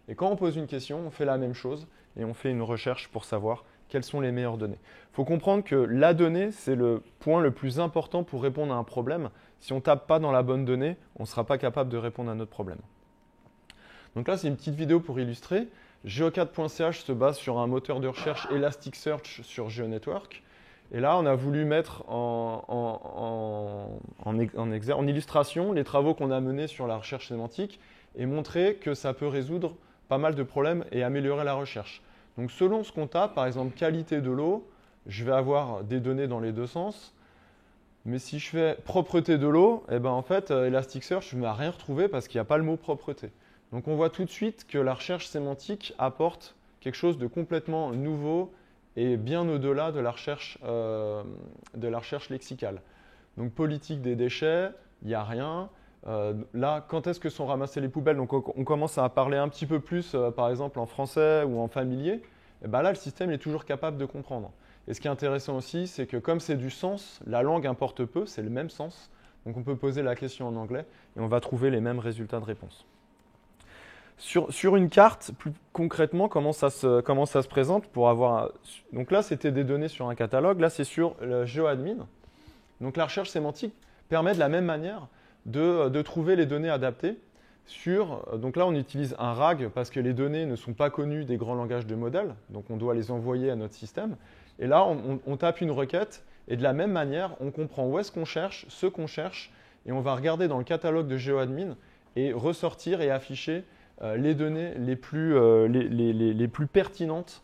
Et quand on pose une question, on fait la même chose et on fait une recherche pour savoir quelles sont les meilleures données. Il faut comprendre que la donnée, c'est le point le plus important pour répondre à un problème. Si on ne tape pas dans la bonne donnée, on ne sera pas capable de répondre à notre problème. Donc là, c'est une petite vidéo pour illustrer. Geo4.ch se base sur un moteur de recherche Elasticsearch sur GeoNetwork. Et là, on a voulu mettre en illustration les travaux qu'on a menés sur la recherche sémantique et montrer que ça peut résoudre pas mal de problèmes et améliorer la recherche. Donc selon ce qu'on tape, par exemple qualité de l'eau, je vais avoir des données dans les deux sens. Mais si je fais propreté de l'eau, eh ben en fait, Elasticsearch, je ne vais rien retrouver parce qu'il n'y a pas le mot propreté. Donc on voit tout de suite que la recherche sémantique apporte quelque chose de complètement nouveau et bien au-delà de la recherche lexicale. Donc politique des déchets, il n'y a rien. Là, quand est-ce que sont ramassées les poubelles? Donc on commence à parler un petit peu plus, par exemple en français ou en familier. Et ben là, le système est toujours capable de comprendre. Et ce qui est intéressant aussi, c'est que comme c'est du sens, la langue importe peu, c'est le même sens. Donc on peut poser la question en anglais et on va trouver les mêmes résultats de réponse. Sur une carte, plus concrètement, comment ça se présente pour avoir... Donc là, c'était des données sur un catalogue. Là, c'est sur le GeoAdmin. Donc la recherche sémantique permet de la même manière de trouver les données adaptées. Donc là, on utilise un RAG parce que les données ne sont pas connues des grands langages de modèles. Donc on doit les envoyer à notre système. Et là, on tape une requête et de la même manière, on comprend où est-ce qu'on cherche, ce qu'on cherche, et on va regarder dans le catalogue de GeoAdmin et ressortir et afficher les données les plus pertinentes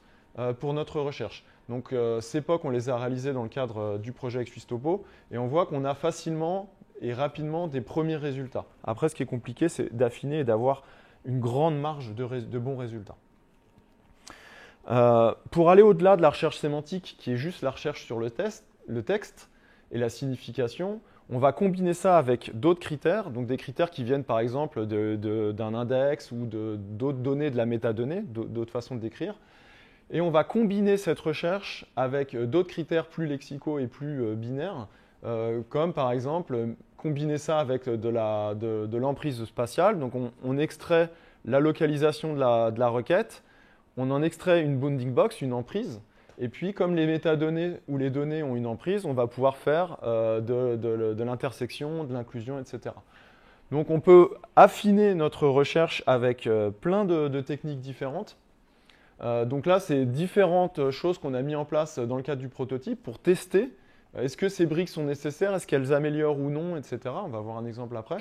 pour notre recherche. Donc ces POC, on les a réalisés dans le cadre du projet avec Swisstopo, et on voit qu'on a facilement et rapidement des premiers résultats. Après, ce qui est compliqué, c'est d'affiner et d'avoir une grande marge de bons résultats. Pour aller au-delà de la recherche sémantique, qui est juste la recherche sur le texte et la signification, on va combiner ça avec d'autres critères, donc des critères qui viennent par exemple d'un index ou d'autres données de la métadonnée, d'autres façons de décrire. Et on va combiner cette recherche avec d'autres critères plus lexicaux et plus binaires, comme par exemple combiner ça avec de l'emprise spatiale. Donc on extrait la localisation de la requête, on en extrait une bounding box, une emprise, et puis comme les métadonnées ou les données ont une emprise, on va pouvoir faire de l'intersection, de l'inclusion, etc. Donc on peut affiner notre recherche avec plein de techniques différentes. Donc là, c'est différentes choses qu'on a mis en place dans le cadre du prototype pour tester. Est-ce que ces briques sont nécessaires? Est-ce qu'elles améliorent ou non, etc. On va voir un exemple après.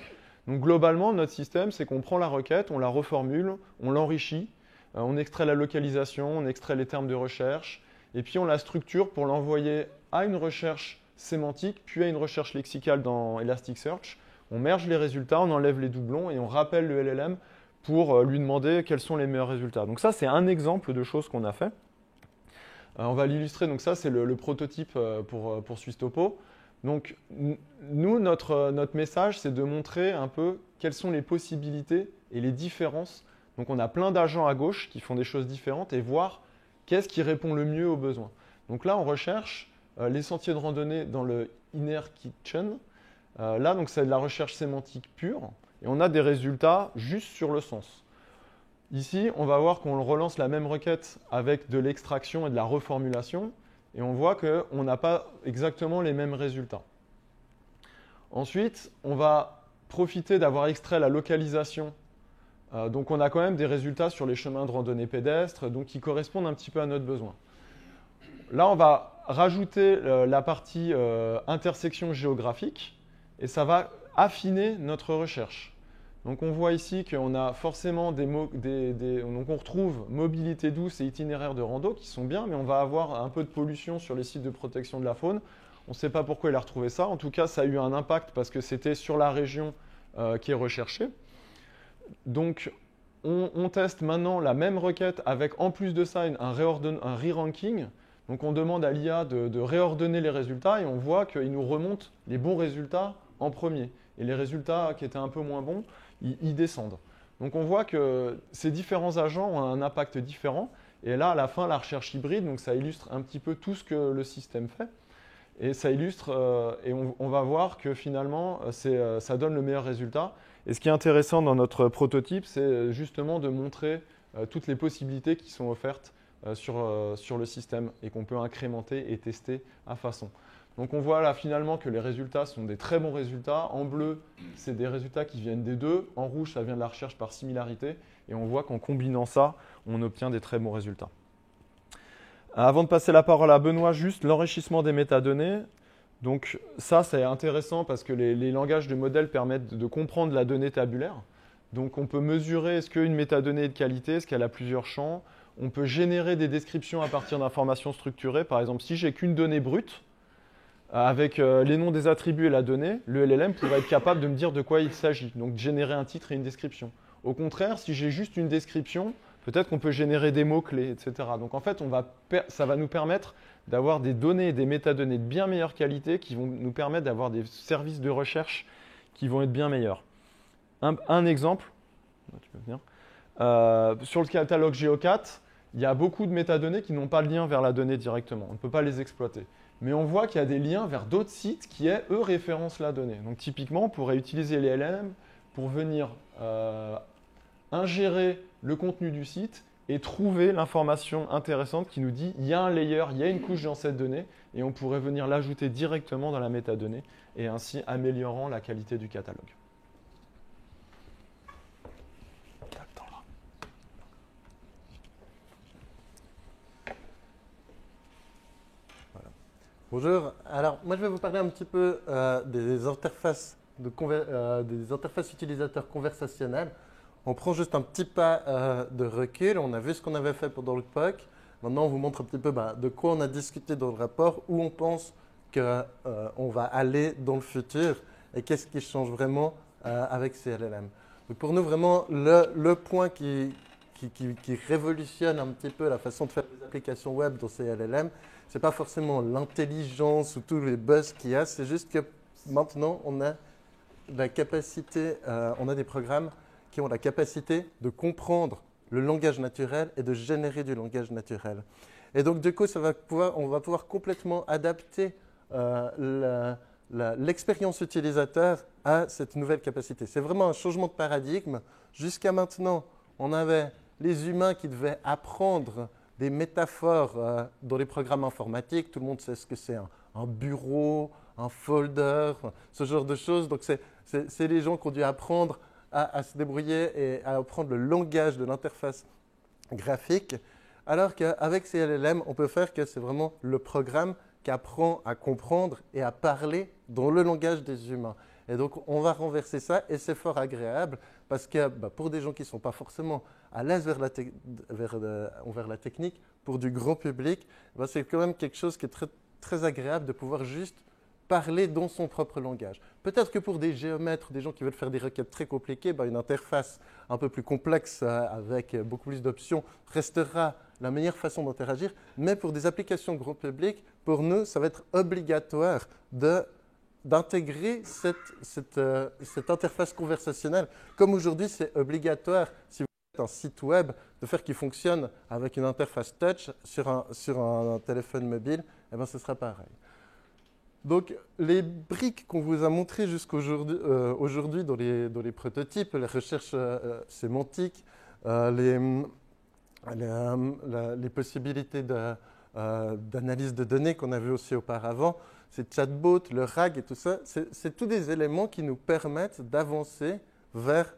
Donc globalement, notre système, c'est qu'on prend la requête, on la reformule, on l'enrichit, on extrait la localisation, on extrait les termes de recherche, et puis on la structure pour l'envoyer à une recherche sémantique, puis à une recherche lexicale dans Elasticsearch. On merge les résultats, on enlève les doublons et on rappelle le LLM pour lui demander quels sont les meilleurs résultats. Donc ça, c'est un exemple de choses qu'on a fait. On va l'illustrer. Donc ça, c'est le prototype pour Swisstopo. Donc nous, notre message, c'est de montrer un peu quelles sont les possibilités et les différences. Donc on a plein d'agents à gauche qui font des choses différentes et voir qu'est-ce qui répond le mieux aux besoins. Donc là, on recherche les sentiers de randonnée dans le Inner Kitchen. Là, donc c'est de la recherche sémantique pure. Et on a des résultats juste sur le sens. Ici, on va voir qu'on relance la même requête avec de l'extraction et de la reformulation. Et on voit qu'on n'a pas exactement les mêmes résultats. Ensuite, on va profiter d'avoir extrait la localisation. Donc on a quand même des résultats sur les chemins de randonnée pédestre, donc qui correspondent un petit peu à notre besoin. Là, on va rajouter la partie intersection géographique et ça va affiner notre recherche. Donc on voit ici qu'on a forcément donc on retrouve mobilité douce et itinéraire de rando qui sont bien, mais on va avoir un peu de pollution sur les sites de protection de la faune. On ne sait pas pourquoi il a retrouvé ça. En tout cas, ça a eu un impact parce que c'était sur la région qui est recherchée. Donc on teste maintenant la même requête avec en plus de ça un re-ranking. Donc on demande à l'IA de réordonner les résultats et on voit qu'il nous remonte les bons résultats en premier. Et les résultats qui étaient un peu moins bons, ils descendent. Donc on voit que ces différents agents ont un impact différent. Et là, à la fin, la recherche hybride, donc ça illustre un petit peu tout ce que le système fait. Et ça illustre, et on va voir que finalement, ça donne le meilleur résultat. Et ce qui est intéressant dans notre prototype, c'est justement de montrer toutes les possibilités qui sont offertes sur le système et qu'on peut incrémenter et tester à façon. Donc on voit là finalement que les résultats sont des très bons résultats. En bleu, c'est des résultats qui viennent des deux. En rouge, ça vient de la recherche par similarité. Et on voit qu'en combinant ça, on obtient des très bons résultats. Avant de passer la parole à Benoît, juste l'enrichissement des métadonnées. Donc ça, c'est intéressant parce que les langages de modèles permettent de comprendre la donnée tabulaire. Donc on peut mesurer est-ce qu'une métadonnée est de qualité, est-ce qu'elle a plusieurs champs. On peut générer des descriptions à partir d'informations structurées. Par exemple, si j'ai qu'une donnée brute, avec les noms des attributs et la donnée, le LLM pourrait être capable de me dire de quoi il s'agit, donc générer un titre et une description. Au contraire, si j'ai juste une description, peut-être qu'on peut générer des mots-clés, etc. Donc en fait, ça va nous permettre d'avoir des données et des métadonnées de bien meilleure qualité qui vont nous permettre d'avoir des services de recherche qui vont être bien meilleurs. Un exemple, tu peux venir. Sur le catalogue GeoCat, il y a beaucoup de métadonnées qui n'ont pas de lien vers la donnée directement. On ne peut pas les exploiter. Mais on voit qu'il y a des liens vers d'autres sites qui, eux, référencent la donnée. Donc typiquement, on pourrait utiliser les LLM pour venir ingérer le contenu du site et trouver l'information intéressante qui nous dit il y a un layer, il y a une couche dans cette donnée, et on pourrait venir l'ajouter directement dans la métadonnée et ainsi améliorant la qualité du catalogue. Bonjour, alors moi je vais vous parler un petit peu des interfaces utilisateurs conversationnelles. On prend juste un petit pas de recul, on a vu ce qu'on avait fait pendant le POC. Maintenant on vous montre un petit peu de quoi on a discuté dans le rapport, où on pense qu'on va aller dans le futur et qu'est-ce qui change vraiment avec ces LLM. Donc pour nous vraiment le point qui révolutionne un petit peu la façon de faire des applications web dans ces LLM, ce n'est pas forcément l'intelligence ou tous les buzz qu'il y a, c'est juste que maintenant on a la capacité, on a des programmes qui ont la capacité de comprendre le langage naturel et de générer du langage naturel. Et donc du coup, on va pouvoir complètement adapter l'expérience utilisateur à cette nouvelle capacité. C'est vraiment un changement de paradigme. Jusqu'à maintenant, on avait les humains qui devaient apprendre des métaphores dans les programmes informatiques. Tout le monde sait ce que c'est un bureau, un folder, ce genre de choses. Donc, c'est les gens qui ont dû apprendre à se débrouiller et à apprendre le langage de l'interface graphique. Alors qu'avec ces LLM, on peut faire que c'est vraiment le programme qui apprend à comprendre et à parler dans le langage des humains. Et donc, on va renverser ça et c'est fort agréable parce que pour des gens qui ne sont pas forcément à l'aise vers la technique, pour du grand public, c'est quand même quelque chose qui est très, très agréable de pouvoir juste parler dans son propre langage. Peut-être que pour des géomètres, des gens qui veulent faire des requêtes très compliquées, une interface un peu plus complexe avec beaucoup plus d'options restera la meilleure façon d'interagir. Mais pour des applications grand public, pour nous, ça va être obligatoire d'intégrer cette interface conversationnelle. Comme aujourd'hui, c'est obligatoire, si vous faites un site web, de faire qu'il fonctionne avec une interface touch sur un téléphone mobile, ce sera pareil. Donc, les briques qu'on vous a montrées jusqu'aujourd'hui dans les prototypes, les recherches sémantiques, les possibilités d'analyse de données qu'on a vues aussi auparavant, ces chatbots, le RAG et tout ça, c'est tous des éléments qui nous permettent d'avancer vers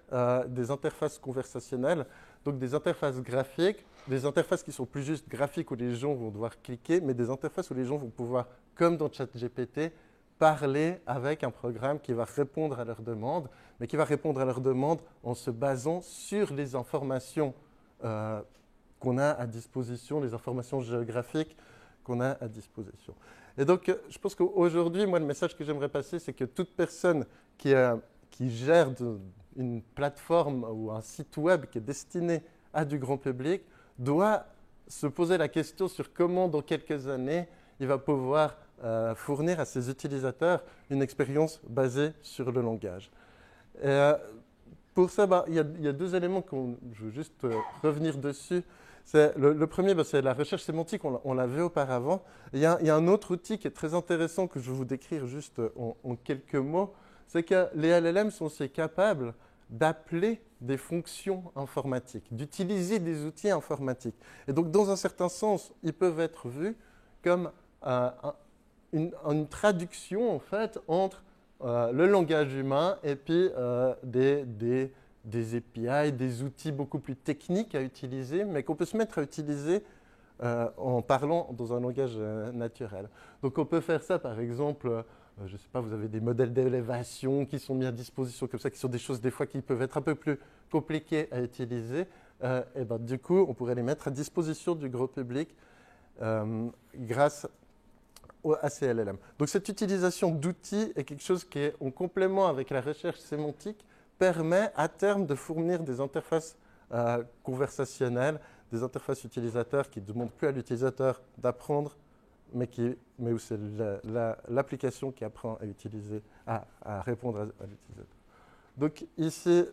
des interfaces conversationnelles, donc des interfaces graphiques, des interfaces qui sont plus juste graphiques où les gens vont devoir cliquer, mais des interfaces où les gens vont pouvoir, comme dans ChatGPT, parler avec un programme qui va répondre à leurs demandes, mais qui va répondre à leurs demandes en se basant sur les informations qu'on a à disposition, les informations géographiques qu'on a à disposition. Et donc, je pense qu'aujourd'hui, moi, le message que j'aimerais passer, c'est que toute personne qui gère une plateforme ou un site web qui est destiné à du grand public doit se poser la question sur comment, dans quelques années, il va pouvoir fournir à ses utilisateurs une expérience basée sur le langage. Pour ça, il y a deux éléments que je veux juste revenir dessus. Le premier, c'est la recherche sémantique, on l'a vu auparavant. Il y a un autre outil qui est très intéressant que je vais vous décrire juste en quelques mots, c'est que les LLM sont aussi capables d'appeler des fonctions informatiques, d'utiliser des outils informatiques. Et donc, dans un certain sens, ils peuvent être vus comme une traduction, en fait, entre le langage humain et puis des API, des outils beaucoup plus techniques à utiliser, mais qu'on peut se mettre à utiliser en parlant dans un langage naturel. Donc, on peut faire ça, par exemple, je ne sais pas, vous avez des modèles d'élévation qui sont mis à disposition comme ça, qui sont des choses des fois qui peuvent être un peu plus compliquées à utiliser. et ben, du coup, on pourrait les mettre à disposition du gros public grâce à ces LLM. Donc cette utilisation d'outils est quelque chose qui est en complément avec la recherche sémantique, permet à terme de fournir des interfaces conversationnelles, des interfaces utilisateurs qui ne demandent plus à l'utilisateur d'apprendre, mais où c'est l'application qui apprend à utiliser, à répondre à l'utilisateur. Donc ici,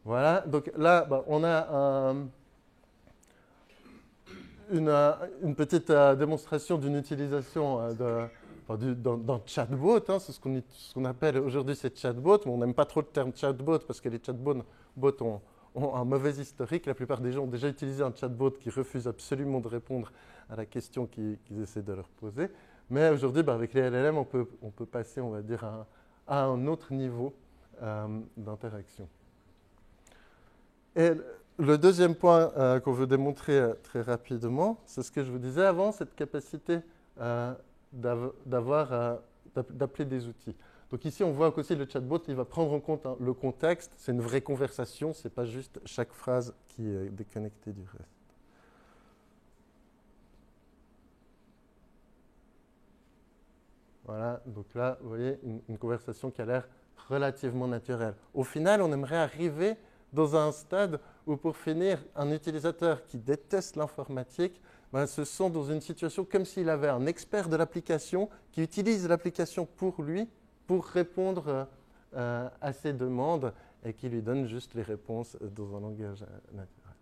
voilà. Donc là, bah, on a une petite démonstration d'une utilisation d'un chatbot. Hein, c'est ce qu'on appelle aujourd'hui ces chatbots. Mais on n'aime pas trop le terme chatbot parce que les chatbots ont un mauvais historique. La plupart des gens ont déjà utilisé un chatbot qui refuse absolument de répondre à la question qu'ils essaient de leur poser. Mais aujourd'hui, bah, avec les LLM, on peut passer, on va dire, à un autre niveau d'interaction. Et le deuxième point qu'on veut démontrer très rapidement, c'est ce que je vous disais avant, cette capacité d'appeler des outils. Donc ici, on voit qu'aussi le chatbot, il va prendre en compte le contexte. C'est une vraie conversation, ce n'est pas juste chaque phrase qui est déconnectée du reste. Voilà, donc là, vous voyez, une conversation qui a l'air relativement naturelle. Au final, on aimerait arriver dans un stade où, pour finir, un utilisateur qui déteste l'informatique se sent dans une situation comme s'il avait un expert de l'application qui utilise l'application pour lui, pour répondre à ses demandes et qui lui donne juste les réponses dans un langage naturel.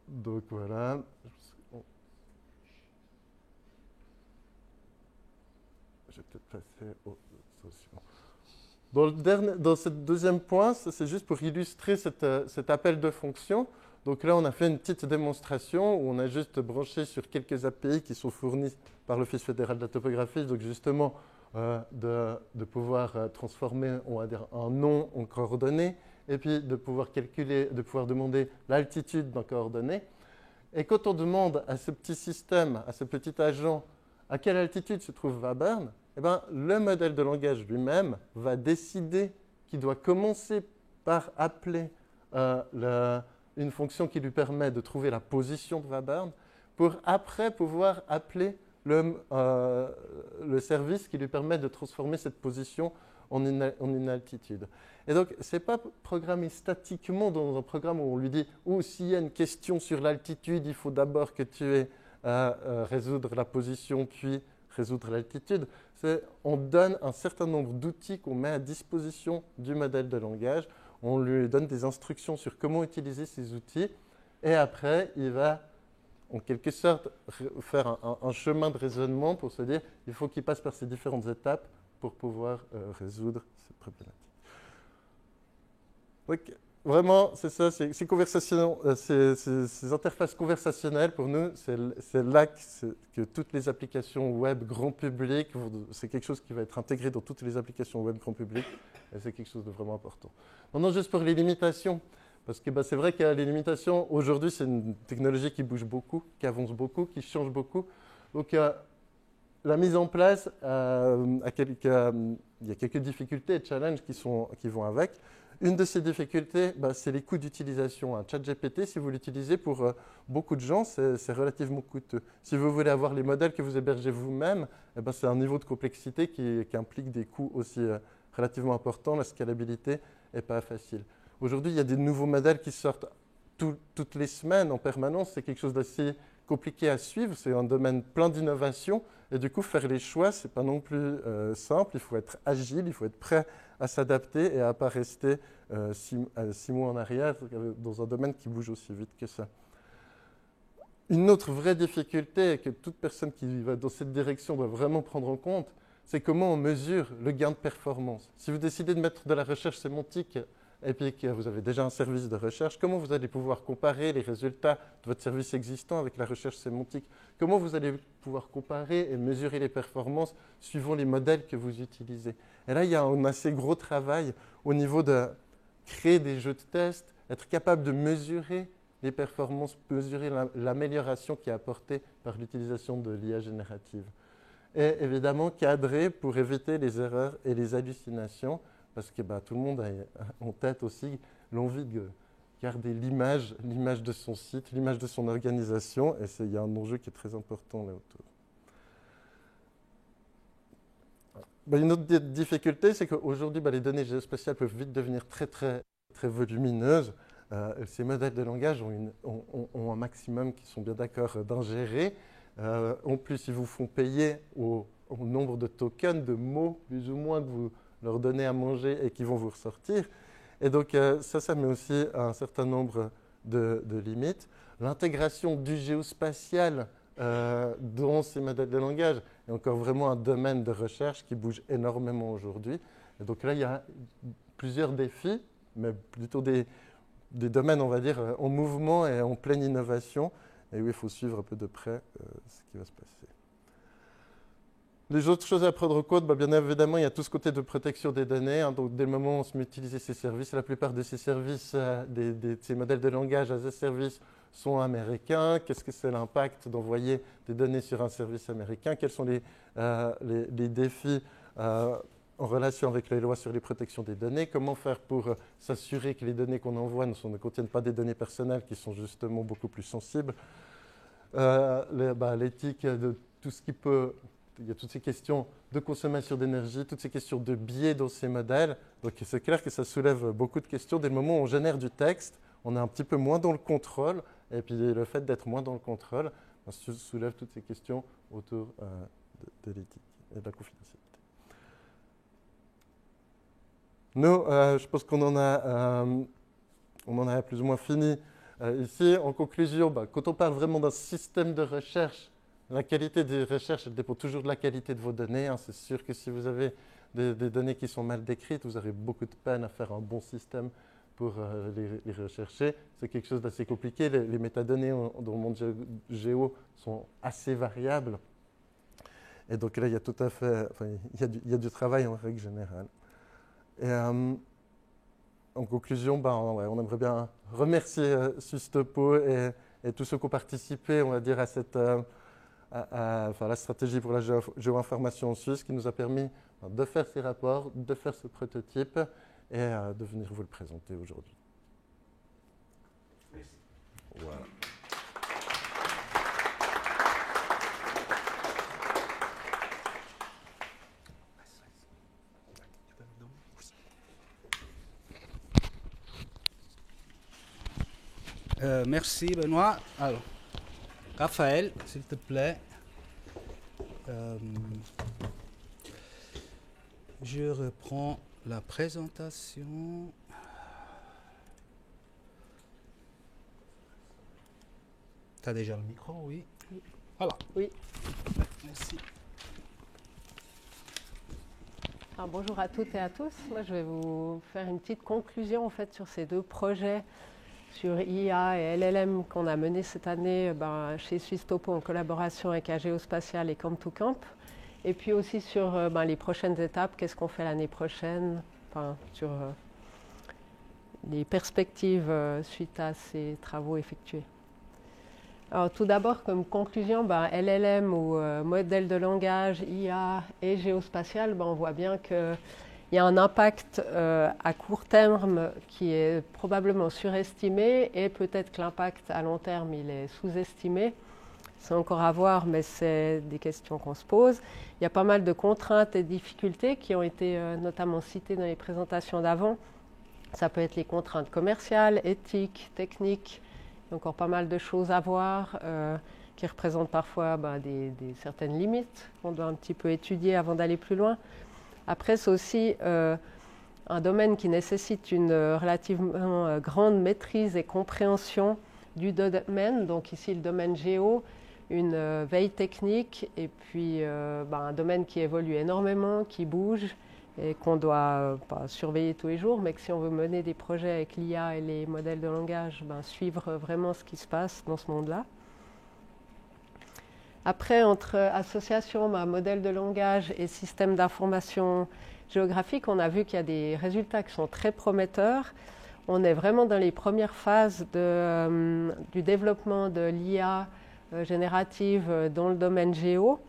Donc voilà. Je vais peut-être passer aux sociaux. Dans ce deuxième point, c'est juste pour illustrer cet appel de fonction. Donc là, on a fait une petite démonstration où on a juste branché sur quelques API qui sont fournis par l'Office fédéral de la topographie. Donc justement, de pouvoir transformer, on va dire, un nom en coordonnées et puis de pouvoir calculer, de pouvoir demander l'altitude d'un coordonnée. Et quand on demande à ce petit système, à ce petit agent, à quelle altitude se trouve Wabern, eh bien, le modèle de langage lui-même va décider qu'il doit commencer par appeler une fonction qui lui permet de trouver la position de Wabern pour après pouvoir appeler le service qui lui permet de transformer cette position en une altitude. Et donc, ce n'est pas programmé statiquement dans un programme où on lui dit « ou s'il y a une question sur l'altitude, il faut d'abord que tu aies à résoudre la position, puis résoudre l'altitude ». On donne un certain nombre d'outils qu'on met à disposition du modèle de langage. On lui donne des instructions sur comment utiliser ces outils. Et après, il va, en quelque sorte, faire un chemin de raisonnement pour se dire il faut qu'il passe par ces différentes étapes pour pouvoir résoudre cette problématique. Donc, vraiment, c'est ça, ces interfaces conversationnelles, pour nous, c'est là que toutes les applications web grand public, c'est quelque chose qui va être intégré dans toutes les applications web grand public, et c'est quelque chose de vraiment important. Maintenant, juste pour les limitations, parce que c'est vrai que les limitations, aujourd'hui, c'est une technologie qui bouge beaucoup, qui avance beaucoup, qui change beaucoup. Donc, la mise en place, il y a quelques difficultés et challenges qui vont avec. Une de ces difficultés, c'est les coûts d'utilisation. ChatGPT, si vous l'utilisez pour beaucoup de gens, c'est relativement coûteux. Si vous voulez avoir les modèles que vous hébergez vous-même, c'est un niveau de complexité qui implique des coûts aussi relativement importants. La scalabilité n'est pas facile. Aujourd'hui, il y a des nouveaux modèles qui sortent toutes les semaines en permanence. C'est quelque chose d'assez compliqué à suivre. C'est un domaine plein d'innovation. Et du coup, faire les choix, ce n'est pas non plus simple. Il faut être agile, il faut être prêt à s'adapter et à ne pas rester 6 mois en arrière dans un domaine qui bouge aussi vite que ça. Une autre vraie difficulté que toute personne qui va dans cette direction doit vraiment prendre en compte, c'est comment on mesure le gain de performance. Si vous décidez de mettre de la recherche sémantique et puis que vous avez déjà un service de recherche, comment vous allez pouvoir comparer les résultats de votre service existant avec la recherche sémantique? Comment vous allez pouvoir comparer et mesurer les performances suivant les modèles que vous utilisez? Et là, il y a un assez gros travail au niveau de créer des jeux de test, être capable de mesurer les performances, mesurer l'amélioration qui est apportée par l'utilisation de l'IA générative. et évidemment cadré pour éviter les erreurs et les hallucinations, parce que tout le monde a en tête aussi l'envie de garder l'image de son site, l'image de son organisation, et il y a un enjeu qui est très important là autour. Une autre difficulté, c'est qu'aujourd'hui, les données géospatiales peuvent vite devenir très, très, très volumineuses. Ces modèles de langage ont un maximum qui sont bien d'accord d'ingérer. En plus, ils vous font payer au nombre de tokens, de mots, plus ou moins, que vous leur donnez à manger et qui vont vous ressortir. Et donc, ça met aussi un certain nombre de limites. L'intégration du géospatial dans ces modèles de langage est encore vraiment un domaine de recherche qui bouge énormément aujourd'hui. Et donc là, il y a plusieurs défis, mais plutôt des domaines, on va dire, en mouvement et en pleine innovation, et où il faut suivre un peu de près ce qui va se passer. Les autres choses à prendre en compte, bien évidemment, il y a tout ce côté de protection des données. Donc, dès le moment où on se met à utiliser ces services, la plupart de ces services, ces modèles de langage as a service sont américains. Qu'est-ce que c'est l'impact d'envoyer des données sur un service américain? Quels sont les défis en relation avec les lois sur les protections des données? Comment faire pour s'assurer que les données qu'on envoie ne contiennent pas des données personnelles qui sont justement beaucoup plus sensibles? L'éthique de tout ce qui peut... Il y a toutes ces questions de consommation d'énergie, toutes ces questions de biais dans ces modèles. Donc c'est clair que ça soulève beaucoup de questions. Dès le moment où on génère du texte, on est un petit peu moins dans le contrôle. Et puis le fait d'être moins dans le contrôle soulève toutes ces questions autour de l'éthique et de la confidentialité. Nous, je pense qu'on en a plus ou moins fini ici. En conclusion, quand on parle vraiment d'un système de recherche, la qualité des recherches, elle dépend toujours de la qualité de vos données. C'est sûr que si vous avez des données qui sont mal décrites, vous aurez beaucoup de peine à faire un bon système pour les rechercher. C'est quelque chose d'assez compliqué. Les métadonnées dans le monde géo sont assez variables. Et donc là, il y a tout à fait... il y a du travail en règle générale. Et en conclusion, on aimerait bien remercier Sustopo et tous ceux qui ont participé, on va dire, à cette... la stratégie pour la géoinformation en Suisse qui nous a permis de faire ces rapports, de faire ce prototype et de venir vous le présenter aujourd'hui. Merci. Voilà. Merci Benoît. Alors, Raphaël, s'il te plaît. Je reprends la présentation. Tu as déjà le micro, oui? Voilà. Oui. Merci. Alors, bonjour à toutes et à tous. Moi, je vais vous faire une petite conclusion en fait sur ces deux projets sur IA et LLM qu'on a menés cette année chez Sustopo en collaboration avec Géospatial et Camp2Camp. Et puis aussi sur les prochaines étapes, qu'est-ce qu'on fait l'année prochaine, sur les perspectives suite à ces travaux effectués. Alors tout d'abord, comme conclusion, LLM ou modèle de langage, IA et géospatial, on voit bien qu'il y a un impact à court terme qui est probablement surestimé et peut-être que l'impact à long terme, il est sous-estimé. C'est encore à voir, mais c'est des questions qu'on se pose. Il y a pas mal de contraintes et difficultés qui ont été notamment citées dans les présentations d'avant. Ça peut être les contraintes commerciales, éthiques, techniques. Il y a encore pas mal de choses à voir qui représentent parfois certaines limites qu'on doit un petit peu étudier avant d'aller plus loin. Après, c'est aussi un domaine qui nécessite une relativement grande maîtrise et compréhension du domaine, donc ici le domaine géo, une veille technique et puis un domaine qui évolue énormément, qui bouge et qu'on doit pas surveiller tous les jours, mais que si on veut mener des projets avec l'IA et les modèles de langage, suivre vraiment ce qui se passe dans ce monde-là. Après, entre association, modèle de langage et système d'information géographique, on a vu qu'il y a des résultats qui sont très prometteurs. On est vraiment dans les premières phases du développement de l'IA générative dans le domaine géo,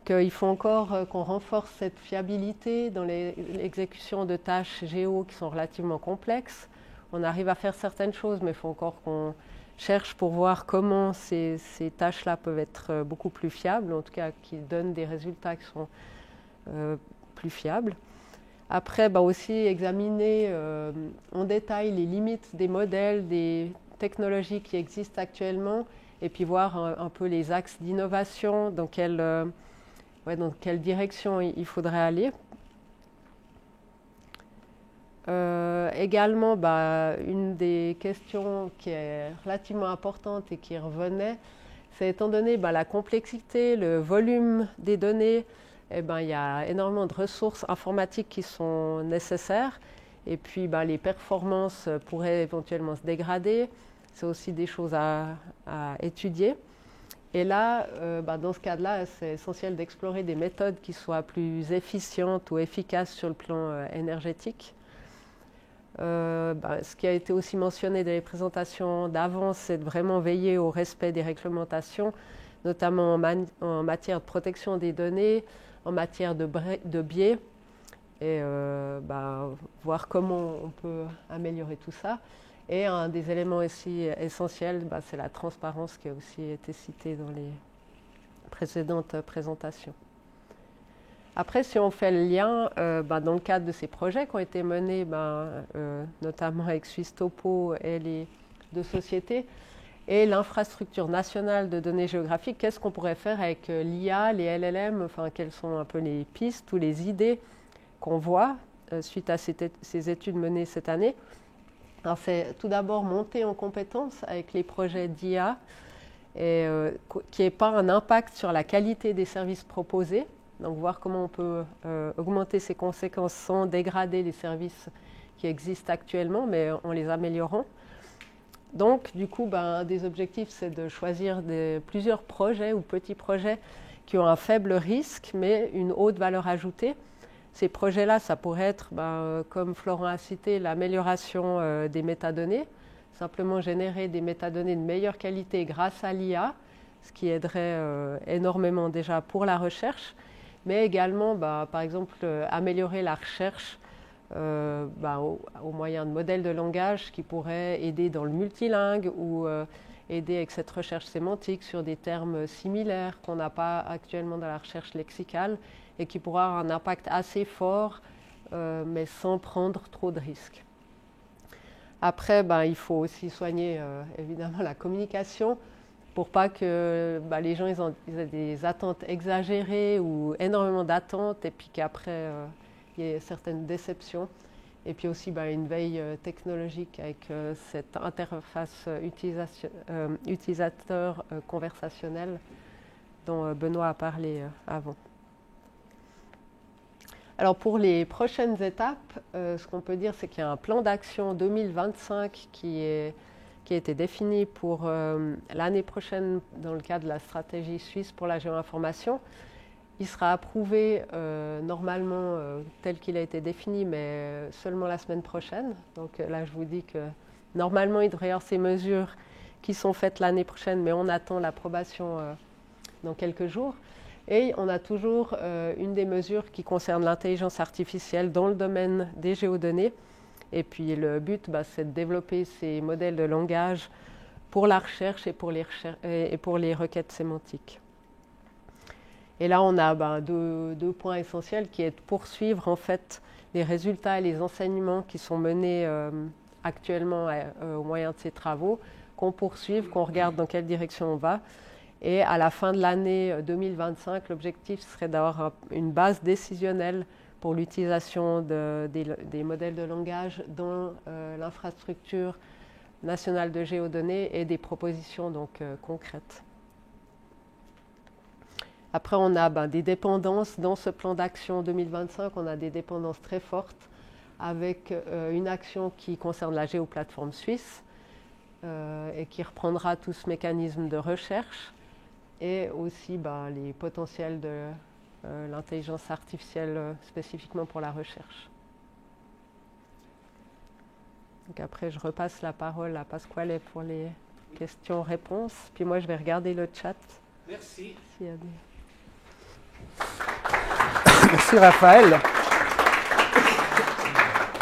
il faut encore qu'on renforce cette fiabilité dans l'exécution de tâches géo qui sont relativement complexes. On arrive à faire certaines choses, mais il faut encore qu'on cherche pour voir comment ces tâches-là peuvent être beaucoup plus fiables, en tout cas qui donnent des résultats qui sont plus fiables. Après, aussi examiner en détail les limites des modèles, des technologies qui existent actuellement, et puis voir un peu les axes d'innovation, dans quelle direction il faudrait aller. Également, une des questions qui est relativement importante et qui revenait, c'est étant donné la complexité, le volume des données, il y a énormément de ressources informatiques qui sont nécessaires et puis les performances pourraient éventuellement se dégrader. C'est aussi des choses à étudier. Et là, dans ce cadre-là, c'est essentiel d'explorer des méthodes qui soient plus efficientes ou efficaces sur le plan énergétique. Ce qui a été aussi mentionné dans les présentations d'avant, c'est de vraiment veiller au respect des réglementations, notamment en matière de protection des données, en matière de biais, et voir comment on peut améliorer tout ça. Et un des éléments aussi essentiels, c'est la transparence qui a aussi été citée dans les précédentes présentations. Après, si on fait le lien dans le cadre de ces projets qui ont été menés, notamment avec Suisse Topo et les deux sociétés, et l'infrastructure nationale de données géographiques, qu'est-ce qu'on pourrait faire avec l'IA, les LLM, quelles sont un peu les pistes ou les idées qu'on voit suite à ces études menées cette année. Alors, c'est tout d'abord monter en compétence avec les projets d'IA et qui n'ait pas un impact sur la qualité des services proposés. Donc, voir comment on peut augmenter ces conséquences sans dégrader les services qui existent actuellement, mais en les améliorant. Donc, du coup, un des objectifs, c'est de choisir plusieurs projets ou petits projets qui ont un faible risque, mais une haute valeur ajoutée. Ces projets-là, ça pourrait être, comme Florent a cité, l'amélioration des métadonnées, simplement générer des métadonnées de meilleure qualité grâce à l'IA, ce qui aiderait énormément déjà pour la recherche, mais également, par exemple, améliorer la recherche au moyen de modèles de langage qui pourraient aider dans le multilingue ou aider avec cette recherche sémantique sur des termes similaires qu'on n'a pas actuellement dans la recherche lexicale et qui pourra avoir un impact assez fort, mais sans prendre trop de risques. Après, il faut aussi soigner évidemment la communication pour pas que les gens ils aient des attentes exagérées ou énormément d'attentes et puis qu'après il y ait certaines déceptions. Et puis aussi une veille technologique avec cette interface utilisateur conversationnelle dont Benoît a parlé avant. Alors pour les prochaines étapes, ce qu'on peut dire, c'est qu'il y a un plan d'action 2025 qui a été défini pour l'année prochaine dans le cadre de la stratégie suisse pour la géoinformation. Il sera approuvé normalement tel qu'il a été défini, mais seulement la semaine prochaine. Donc là, je vous dis que normalement, il devrait y avoir ces mesures qui sont faites l'année prochaine, mais on attend l'approbation dans quelques jours. Et on a toujours une des mesures qui concerne l'intelligence artificielle dans le domaine des géodonnées. Et puis le but, c'est de développer ces modèles de langage pour la recherche et pour les requêtes sémantiques. Et là, on a deux points essentiels qui est de poursuivre en fait les résultats et les enseignements qui sont menés actuellement au moyen de ces travaux, qu'on poursuive, qu'on regarde dans quelle direction on va. Et à la fin de l'année 2025, l'objectif serait d'avoir une base décisionnelle pour l'utilisation des modèles de langage dans l'infrastructure nationale de géodonnées et des propositions concrètes. Après, on a des dépendances dans ce plan d'action 2025, on a des dépendances très fortes avec une action qui concerne la géoplateforme suisse et qui reprendra tout ce mécanisme de recherche et aussi les potentiels de l'intelligence artificielle spécifiquement pour la recherche. Donc après, je repasse la parole à Pasquale pour les questions-réponses. Puis moi, je vais regarder le chat. Merci. S'il y a des... Merci Raphaël.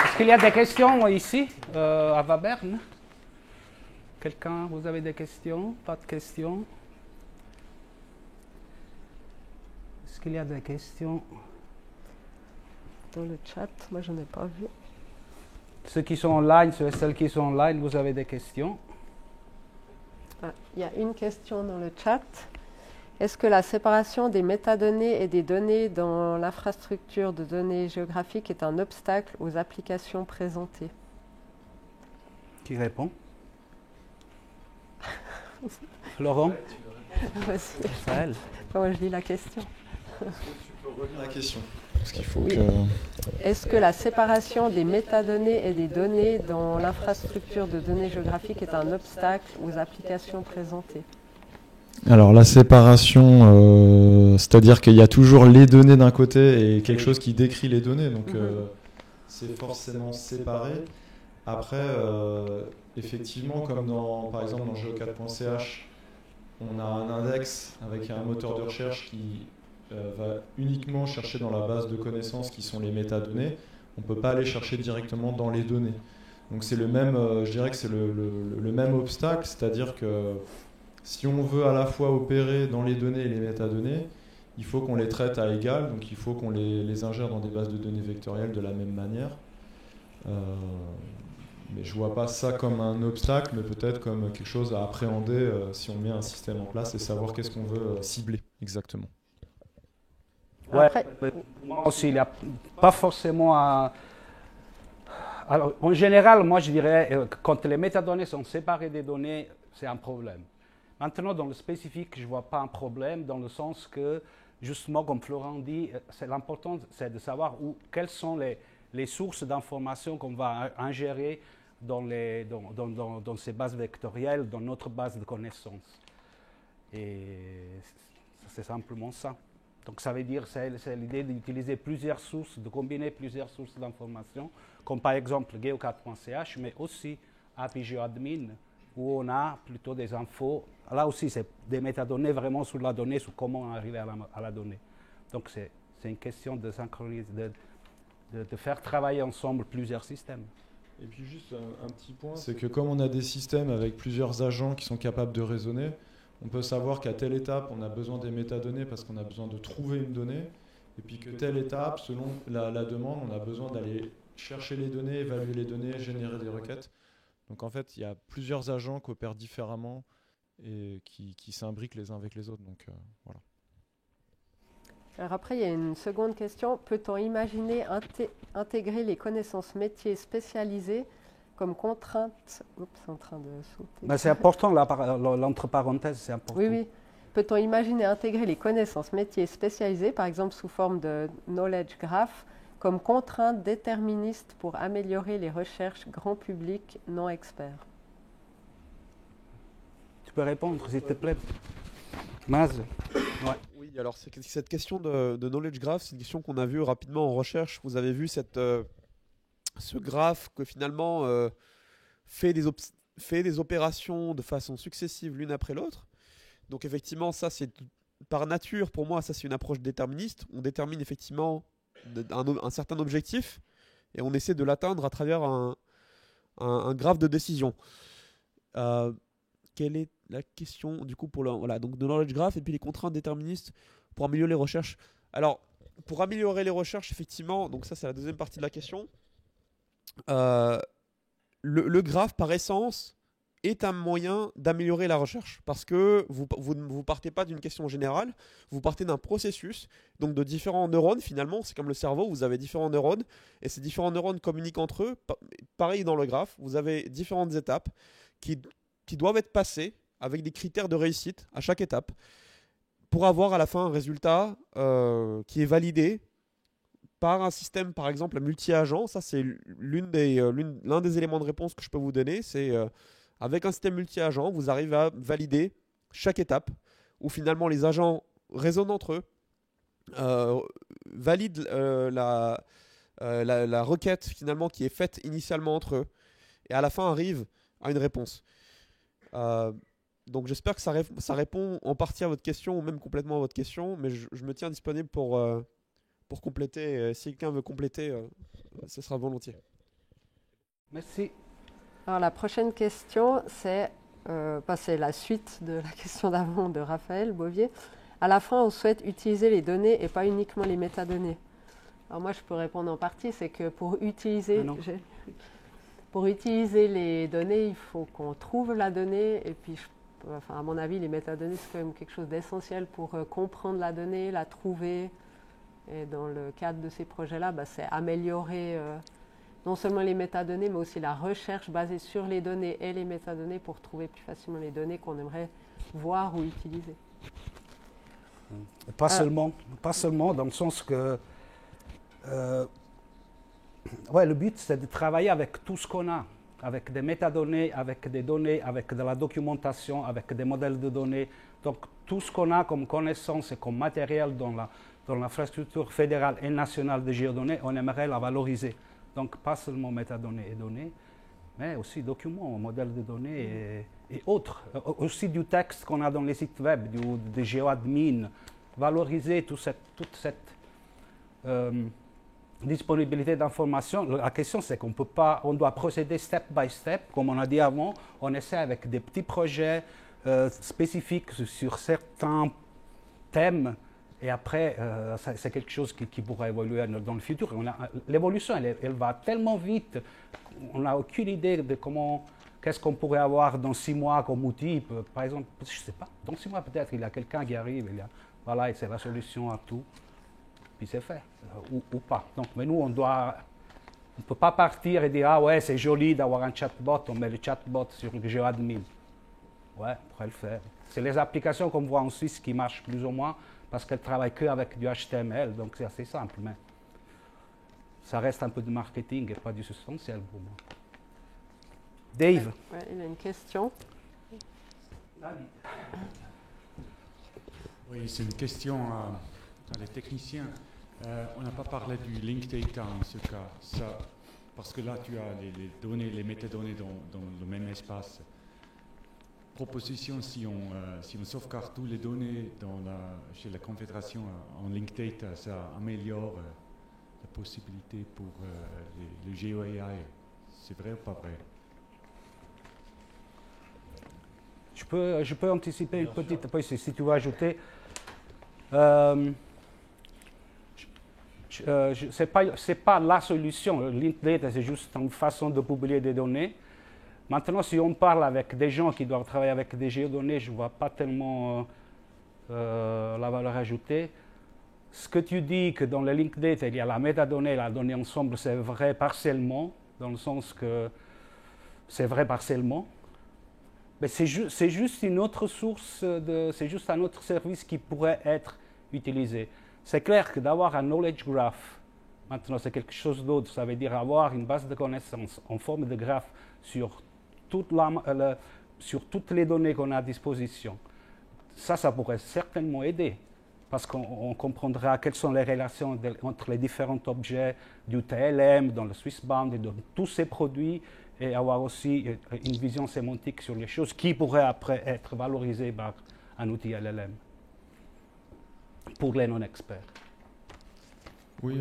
Est-ce qu'il y a des questions ici, à Wabern? Quelqu'un, vous avez des questions? Pas de questions? Est-ce qu'il y a des questions? Dans le chat, moi je n'ai pas vu. Ceux qui sont online, ceux et celles qui sont online, vous avez des questions? Ah, il y a une question dans le chat. Est-ce que la séparation des métadonnées et des données dans l'infrastructure de données géographiques est un obstacle aux applications présentées? Qui répond? Laurent? Voici. Raphaël? Moi je lis la question. Tu peux relire la question parce qu'il faut Oui. Est-ce que la séparation des métadonnées et des données dans l'infrastructure de données géographiques est un obstacle aux applications présentées? Alors la séparation, c'est-à-dire qu'il y a toujours les données d'un côté et quelque chose qui décrit les données, donc c'est forcément séparé. Après, effectivement, comme par exemple dans geo4.ch, on a un index avec un moteur de recherche qui va uniquement chercher dans la base de connaissances qui sont les métadonnées. On ne peut pas aller chercher directement dans les données. Donc c'est le même, je dirais que c'est le même obstacle, c'est-à-dire que si on veut à la fois opérer dans les données et les métadonnées, il faut qu'on les traite à égal, donc il faut qu'on les ingère dans des bases de données vectorielles de la même manière. Mais je ne vois pas ça comme un obstacle, mais peut-être comme quelque chose à appréhender si on met un système en place et savoir qu'est-ce qu'on veut cibler exactement. Ouais, Après, moi aussi, il n'y a pas forcément un... Alors, en général, moi je dirais que quand les métadonnées sont séparées des données, c'est un problème. Maintenant, dans le spécifique, je ne vois pas un problème dans le sens que, justement, comme Florent dit, l'important c'est de savoir quelles sont les sources d'informations qu'on va ingérer dans ces bases vectorielles, dans notre base de connaissances. Et c'est simplement ça. Donc ça veut dire, c'est l'idée d'utiliser plusieurs sources, de combiner plusieurs sources d'informations, comme par exemple geo4.ch, mais aussi API GeoAdmin, où on a plutôt des infos. Là aussi, c'est des métadonnées vraiment sur la donnée, sur comment arriver à la donnée. Donc c'est une question de synchroniser, de faire travailler ensemble plusieurs systèmes. Et puis juste un petit point, c'est que comme on a des systèmes avec plusieurs agents qui sont capables de raisonner, on peut savoir qu'à telle étape, on a besoin des métadonnées parce qu'on a besoin de trouver une donnée, et puis que telle étape, selon la demande, on a besoin d'aller chercher les données, évaluer les données, générer des requêtes. Donc en fait, il y a plusieurs agents qui opèrent différemment et qui s'imbriquent les uns avec les autres. Donc voilà. Alors après, il y a une seconde question. Peut-on imaginer intégrer les connaissances métiers spécialisées comme contrainte... Oups, c'est en train de sauter. Ben, c'est important, l'entre parenthèses, c'est important. Oui, oui. Peut-on imaginer intégrer les connaissances métiers spécialisées, par exemple sous forme de knowledge graph, comme contrainte déterministe pour améliorer les recherches grand public non experts? Tu peux répondre, s'il te plaît. Maz. Ouais. Oui, alors cette question de knowledge graph, c'est une question qu'on a vue rapidement en recherche. Vous avez vu ce graphe que finalement fait des opérations de façon successive l'une après l'autre. Donc effectivement, ça c'est par nature, pour moi, ça c'est une approche déterministe. On détermine effectivement un certain objectif et on essaie de l'atteindre à travers un graphe de décision. Quelle est la question du coup voilà, donc de knowledge graph et puis les contraintes déterministes pour améliorer les recherches? Alors, pour améliorer les recherches, effectivement, donc ça c'est la deuxième partie de la question. Le graphe, par essence, est un moyen d'améliorer la recherche parce que vous partez pas d'une question générale, vous partez d'un processus, donc de différents neurones finalement. C'est comme le cerveau, vous avez différents neurones et ces différents neurones communiquent entre eux. Pareil dans le graphe, vous avez différentes étapes qui doivent être passées avec des critères de réussite à chaque étape pour avoir à la fin un résultat qui est validé par un système, par exemple, multi-agent. Ça, c'est l'un des éléments de réponse que je peux vous donner. C'est avec un système multi-agent, vous arrivez à valider chaque étape où finalement les agents raisonnent entre eux, valident la requête finalement qui est faite initialement entre eux et à la fin arrivent à une réponse. Donc j'espère que ça répond en partie à votre question ou même complètement à votre question, mais je me tiens disponible pour pour compléter. Si quelqu'un veut compléter, ce sera volontiers. Merci. Alors la prochaine question, c'est la suite de la question d'avant de Raphaël Bovier. À la fin, on souhaite utiliser les données et pas uniquement les métadonnées. Alors moi, je peux répondre en partie, c'est que pour utiliser les données, il faut qu'on trouve la donnée. Et puis, à mon avis, les métadonnées, c'est quand même quelque chose d'essentiel pour comprendre la donnée, la trouver. Et dans le cadre de ces projets-là, c'est améliorer non seulement les métadonnées, mais aussi la recherche basée sur les données et les métadonnées pour trouver plus facilement les données qu'on aimerait voir ou utiliser. Pas seulement dans le sens que le but c'est de travailler avec tout ce qu'on a, avec des métadonnées, avec des données, avec de la documentation, avec des modèles de données. Donc tout ce qu'on a comme connaissance et comme matériel dans l'infrastructure fédérale et nationale de géodonnées, on aimerait la valoriser. Donc pas seulement métadonnées et données, mais aussi documents, modèles de données et autres. Aussi du texte qu'on a dans les sites web, de GeoAdmin, valoriser toute cette disponibilité d'informations. La question c'est on doit procéder step by step, comme on a dit avant. On essaie avec des petits projets spécifiques sur certains thèmes. Et après, c'est quelque chose qui pourra évoluer dans le futur. L'évolution, elle va tellement vite, on n'a aucune idée de qu'est-ce qu'on pourrait avoir dans 6 mois comme outil. Par exemple, je ne sais pas, dans 6 mois peut-être, il y a quelqu'un qui arrive, voilà, c'est la solution à tout, puis c'est fait, ou pas. Donc, mais nous, on ne peut pas partir et dire, ah ouais, c'est joli d'avoir un chatbot, on met le chatbot sur le GeoAdmin. Ouais, on pourrait le faire. C'est les applications qu'on voit en Suisse qui marchent plus ou moins, parce qu'elle ne travaille qu'avec du HTML, donc c'est assez simple, mais ça reste un peu de marketing et pas du substantiel pour moi. Dave. Ouais, il a une question. Oui, c'est une question à les techniciens. On n'a pas parlé du link data en ce cas, parce que là tu as les données, les métadonnées dans le même espace. Proposition, si on sauvegarde toutes les données chez la Confédération en link data, ça améliore la possibilité pour le GeoAI. C'est vrai ou pas vrai? Je peux anticiper une petite, après, si tu veux ajouter. C'est pas la solution. Le link data, c'est juste une façon de publier des données. Maintenant, si on parle avec des gens qui doivent travailler avec des géodonnées, je ne vois pas tellement la valeur ajoutée. Ce que tu dis que dans le link data, il y a la métadonnée et la donnée ensemble, c'est vrai partiellement, dans le sens que c'est vrai partiellement. Mais c'est juste une autre source, c'est juste un autre service qui pourrait être utilisé. C'est clair que d'avoir un knowledge graph, maintenant c'est quelque chose d'autre, ça veut dire avoir une base de connaissances en forme de graphe sur toutes les données qu'on a à disposition. Ça pourrait certainement aider, parce qu'on comprendra quelles sont les relations entre les différents objets du TLM, dans le Swissbound et dans tous ces produits, et avoir aussi une vision sémantique sur les choses qui pourraient après être valorisées par un outil LLM pour les non-experts. Oui,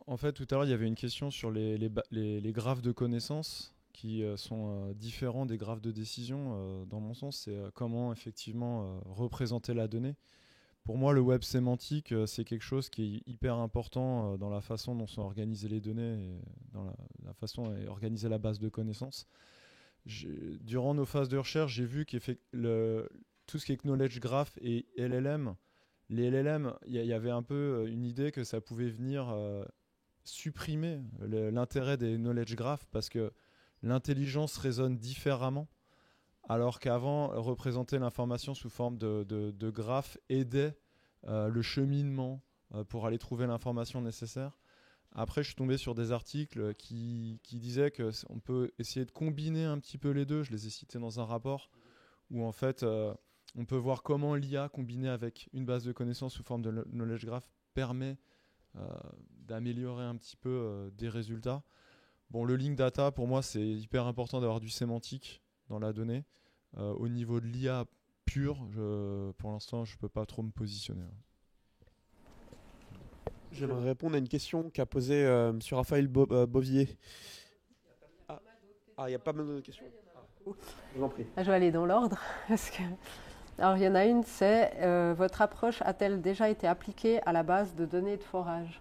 en fait, tout à l'heure, il y avait une question sur les graphes de connaissances qui sont différents des graphes de décision. Dans mon sens, c'est comment effectivement représenter la donnée. Pour moi, le web sémantique, c'est quelque chose qui est hyper important dans la façon dont sont organisées les données et dans la façon dont est organisée la base de connaissances. Durant nos phases de recherche, j'ai vu tout ce qui est knowledge graph et LLM, les LLM, il y avait un peu une idée que ça pouvait venir supprimer l'intérêt des knowledge graph parce que l'intelligence raisonne différemment. Alors qu'avant, représenter l'information sous forme de graphes aidait le cheminement pour aller trouver l'information nécessaire. Après, je suis tombé sur des articles qui disaient qu'on peut essayer de combiner un petit peu les deux. Je les ai cités dans un rapport où en fait, on peut voir comment l'IA combinée avec une base de connaissances sous forme de knowledge graph permet d'améliorer un petit peu des résultats. Bon, le link data, pour moi, c'est hyper important d'avoir du sémantique dans la donnée. Au niveau de l'IA pure, pour l'instant, je ne peux pas trop me positionner. J'aimerais répondre à une question qu'a posée M. Raphaël Bovier. Il y a pas mal de questions. Je vous en prie. Je vais aller dans l'ordre. Alors, il y en a une, c'est votre approche a-t-elle déjà été appliquée à la base de données de forage?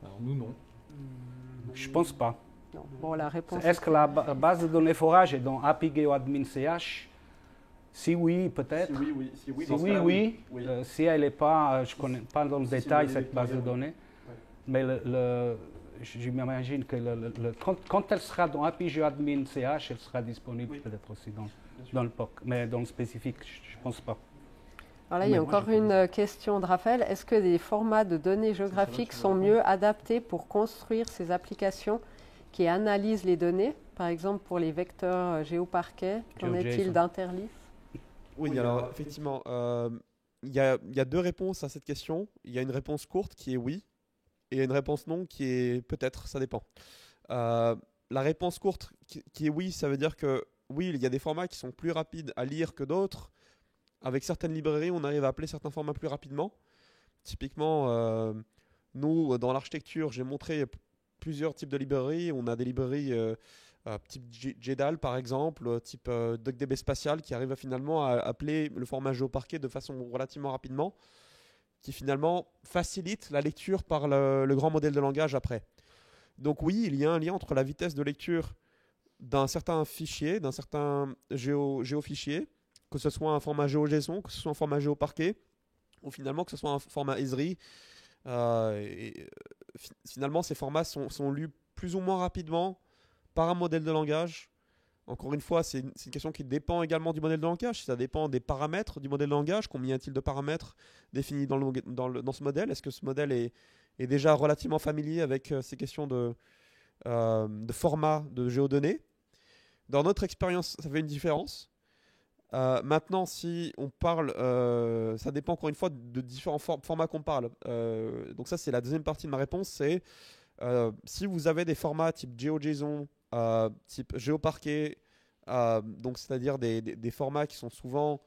Alors nous, non. Je pense pas. Non. Bon, la réponse. Est-ce que la base de données forage est dans API GeoAdmin CH? Si oui, peut-être. Si oui, Si oui. Si elle n'est pas, je ne connais pas dans le détail cette base de données. Mais je m'imagine que quand elle sera dans API GeoAdmin CH, elle sera disponible peut-être aussi dans le POC. Mais dans le spécifique, je ne pense pas. Alors là, il y a encore une question de Raphaël. Est-ce que des formats de données géographiques sont mieux adaptés pour construire ces applications qui analysent les données? Par exemple, pour les vecteurs géoparquets, qu'en est-il d'Interlith? Oui, alors effectivement, il y a deux réponses à cette question. Il y a une réponse courte qui est oui, et une réponse non qui est peut-être, ça dépend. La réponse courte qui est oui, ça veut dire que oui, il y a des formats qui sont plus rapides à lire que d'autres. Avec certaines librairies, on arrive à appeler certains formats plus rapidement. Typiquement, nous, dans l'architecture, j'ai montré plusieurs types de librairies. On a des librairies type JEDAL, par exemple, type DuckDB spatial, qui arrivent finalement à appeler le format géoparquet de façon relativement rapidement, qui finalement facilite la lecture par le grand modèle de langage après. Donc oui, il y a un lien entre la vitesse de lecture d'un certain fichier, d'un certain géofichier, que ce soit un format GeoJSON, que ce soit un format géoparquet, ou finalement que ce soit un format Esri. Finalement, ces formats sont lus plus ou moins rapidement par un modèle de langage. Encore une fois, c'est une question qui dépend également du modèle de langage. Ça dépend des paramètres du modèle de langage. Combien y a-t-il de paramètres définis dans ce modèle? Est-ce que ce modèle est déjà relativement familier avec ces questions de format de géodonnées? Dans notre expérience, ça fait une différence. Maintenant, si on parle, ça dépend encore une fois de différents formats qu'on parle. Donc ça, c'est la deuxième partie de ma réponse. C'est si vous avez des formats type GeoJSON, type géoparquet, donc c'est-à-dire des formats qui sont souvent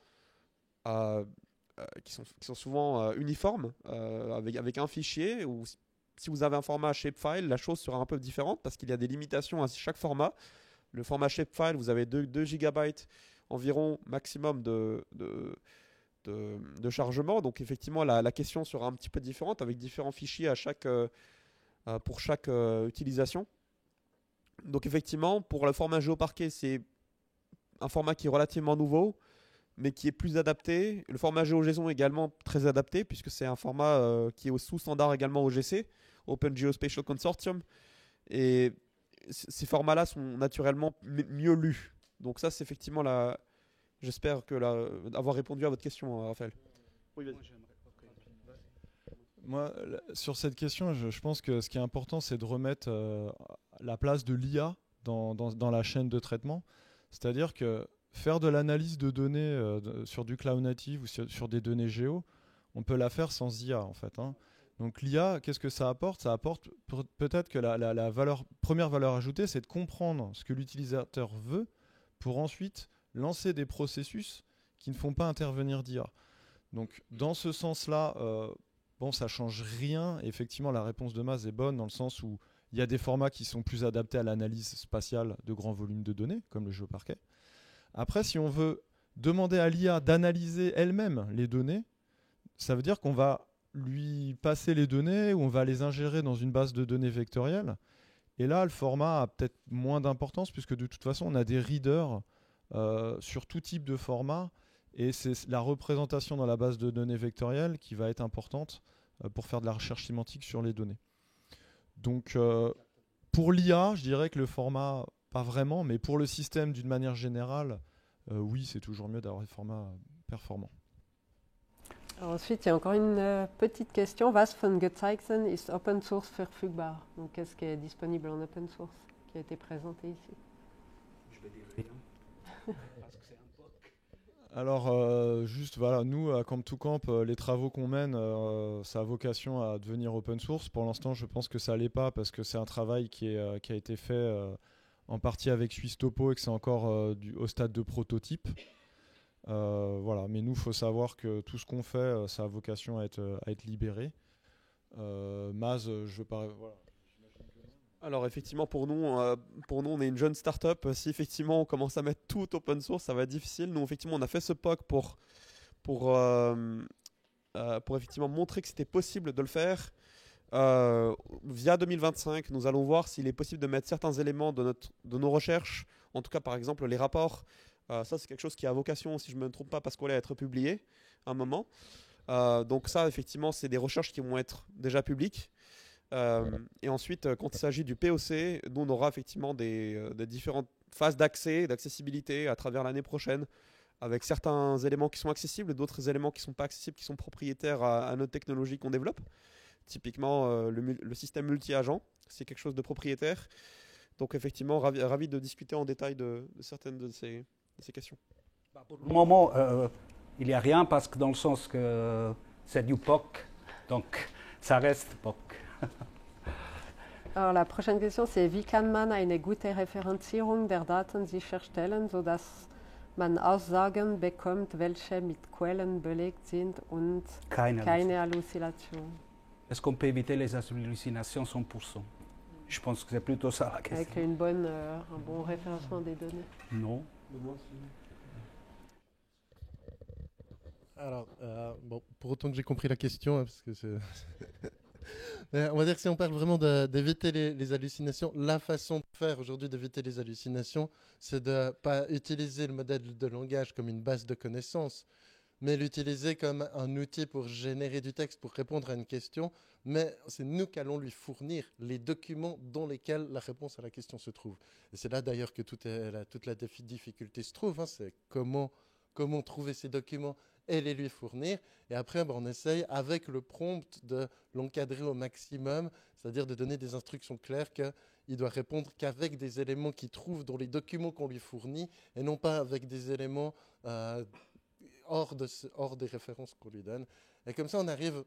uniformes avec un fichier, ou si vous avez un format shapefile, la chose sera un peu différente parce qu'il y a des limitations à chaque format. Le format shapefile, vous avez 2 GB environ maximum de chargement. Donc effectivement, la question sera un petit peu différente avec différents fichiers pour chaque utilisation. Donc effectivement, pour le format géoparquet, c'est un format qui est relativement nouveau, mais qui est plus adapté. Le format GeoJSON est également très adapté, puisque c'est un format qui est sous standard également OGC, Open Geospatial Consortium. Et ces formats-là sont naturellement mieux lus. Donc ça, c'est effectivement j'espère avoir répondu à votre question, Raphaël. Oui, vas-y. Moi, sur cette question, je pense que ce qui est important, c'est de remettre la place de l'IA dans la chaîne de traitement. C'est-à-dire que faire de l'analyse de données sur du cloud native ou sur des données géo, on peut la faire sans IA, en fait. Donc l'IA, qu'est-ce que ça apporte? Ça apporte peut-être que la première valeur ajoutée, c'est de comprendre ce que l'utilisateur veut pour ensuite lancer des processus qui ne font pas intervenir d'IA. Donc dans ce sens-là, ça change rien. Effectivement, la réponse de Maz est bonne dans le sens où il y a des formats qui sont plus adaptés à l'analyse spatiale de grands volumes de données, comme le géoparquet. Après, si on veut demander à l'IA d'analyser elle-même les données, ça veut dire qu'on va lui passer les données ou on va les ingérer dans une base de données vectorielle. Et là, le format a peut-être moins d'importance puisque de toute façon, on a des readers sur tout type de format. Et c'est la représentation dans la base de données vectorielle qui va être importante pour faire de la recherche sémantique sur les données. Donc, pour l'IA, je dirais que le format, pas vraiment, mais pour le système d'une manière générale, oui, c'est toujours mieux d'avoir des formats performants. Alors ensuite, il y a encore une petite question. Was von Gezeigten ist open source verfügbar? Donc, qu'est-ce qui est disponible en open source qui a été présenté ici? Je vais dire rien. Parce que c'est un POC. Alors, juste, voilà, nous, à Camp2Camp, les travaux qu'on mène, ça a vocation à devenir open source. Pour l'instant, je pense que ça ne l'est pas parce que c'est un travail qui a été fait en partie avec SwissTopo et que c'est encore au stade de prototype. Voilà. Mais nous, il faut savoir que tout ce qu'on fait, ça a vocation à être libéré. Maz, je veux pas. Voilà. Alors effectivement, pour nous, on est une jeune start-up. Si effectivement on commence à mettre tout open source, ça va être difficile. Nous, effectivement, on a fait ce POC pour effectivement montrer que c'était possible de le faire. Via 2025, nous allons voir s'il est possible de mettre certains éléments de nos recherches, en tout cas par exemple les rapports. Ça, c'est quelque chose qui a vocation, si je ne me trompe pas, parce qu'on va être publié à un moment. Donc ça, effectivement, c'est des recherches qui vont être déjà publiques. Et ensuite, quand il s'agit du POC, nous, on aura effectivement des différentes phases d'accessibilité à travers l'année prochaine, avec certains éléments qui sont accessibles et d'autres éléments qui ne sont pas accessibles, qui sont propriétaires à notre technologie qu'on développe. Typiquement, le système multi-agent, c'est quelque chose de propriétaire. Donc effectivement, ravi de discuter en détail de certaines de ces questions. Pour le moment, il n'y a rien parce que dans le sens que c'est du POC, donc ça reste POC. Alors la prochaine question c'est: Wie kann man eine gute Referenzierung der Daten sicherstellen, sodass man Aussagen bekommt, welche mit Quellen belegt sind und keine Hallucination? Est-ce qu'on peut éviter les hallucinations 100%? Je pense que c'est plutôt ça la question. Avec un bon référencement des données. Non. Alors, bon, pour autant que j'ai compris la question, hein, parce que c'est... Mais on va dire que si on parle vraiment d'éviter les hallucinations, la façon de faire aujourd'hui d'éviter les hallucinations, c'est de ne pas utiliser le modèle de langage comme une base de connaissances, mais l'utiliser comme un outil pour générer du texte, pour répondre à une question. Mais c'est nous qui allons lui fournir les documents dans lesquels la réponse à la question se trouve. Et c'est là d'ailleurs que toute la difficulté se trouve. Hein, c'est comment trouver ces documents et les lui fournir. Et après, on essaye avec le prompt de l'encadrer au maximum, c'est-à-dire de donner des instructions claires qu'il doit répondre qu'avec des éléments qu'il trouve dans les documents qu'on lui fournit et non pas avec des éléments hors des références qu'on lui donne. Et comme ça, on arrive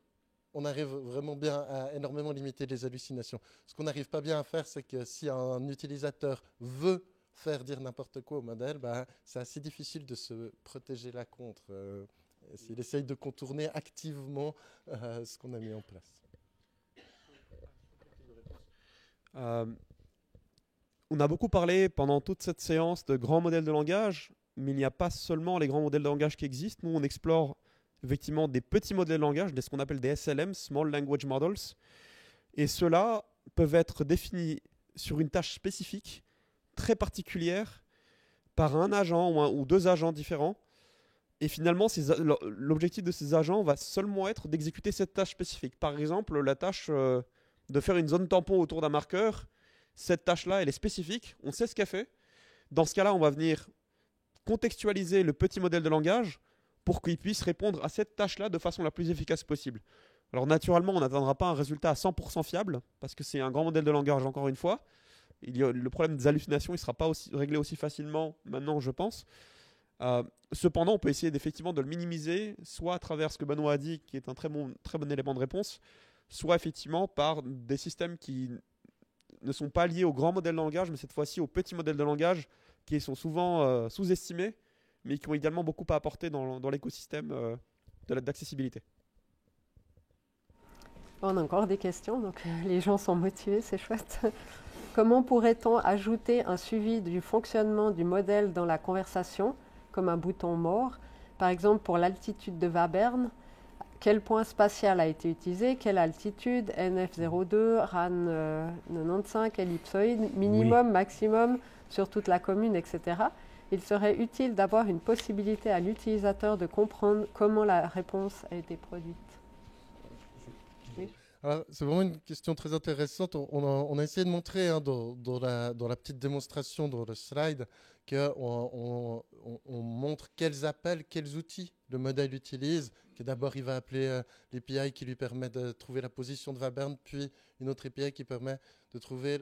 vraiment bien à énormément limiter les hallucinations. Ce qu'on n'arrive pas bien à faire, c'est que si un utilisateur veut faire dire n'importe quoi au modèle, c'est assez difficile de se protéger là contre. S'il essaye de contourner activement ce qu'on a mis en place. On a beaucoup parlé pendant toute cette séance de grands modèles de langage, mais il n'y a pas seulement les grands modèles de langage qui existent. Nous, on explore effectivement des petits modèles de langage, ce qu'on appelle des SLM, Small Language Models. Et ceux-là peuvent être définis sur une tâche spécifique, très particulière, par un agent ou deux agents différents. Et finalement, l'objectif de ces agents va seulement être d'exécuter cette tâche spécifique. Par exemple, la tâche de faire une zone tampon autour d'un marqueur, cette tâche-là, elle est spécifique, on sait ce qu'elle fait. Dans ce cas-là, on va venir contextualiser le petit modèle de langage pour qu'il puisse répondre à cette tâche-là de façon la plus efficace possible. Alors naturellement, on n'atteindra pas un résultat à 100% fiable, parce que c'est un grand modèle de langage, encore une fois. Le problème des hallucinations, il ne sera pas réglé aussi facilement maintenant, je pense. Cependant, on peut essayer effectivement de le minimiser, soit à travers ce que Benoît a dit, qui est un très bon élément de réponse, soit effectivement par des systèmes qui ne sont pas liés au grand modèle de langage, mais cette fois-ci aux petits modèles de langage, qui sont souvent sous-estimés, mais qui ont également beaucoup à apporter dans l'écosystème d'accessibilité. On a encore des questions, donc les gens sont motivés, c'est chouette. Comment pourrait-on ajouter un suivi du fonctionnement du modèle dans la conversation, comme un bouton mort? Par exemple, pour l'altitude de Wabern, quel point spatial a été utilisé, quelle altitude, NF02, RAN 95, ellipsoïde, minimum, oui, maximum, sur toute la commune, etc. Il serait utile d'avoir une possibilité à l'utilisateur de comprendre comment la réponse a été produite. Oui. C'est vraiment une question très intéressante. On a essayé de montrer dans la petite démonstration, dans le slide, qu'on montre quels appels, quels outils le modèle utilise. Que d'abord, il va appeler l'API qui lui permet de trouver la position de Wabern, puis une autre API qui permet de trouver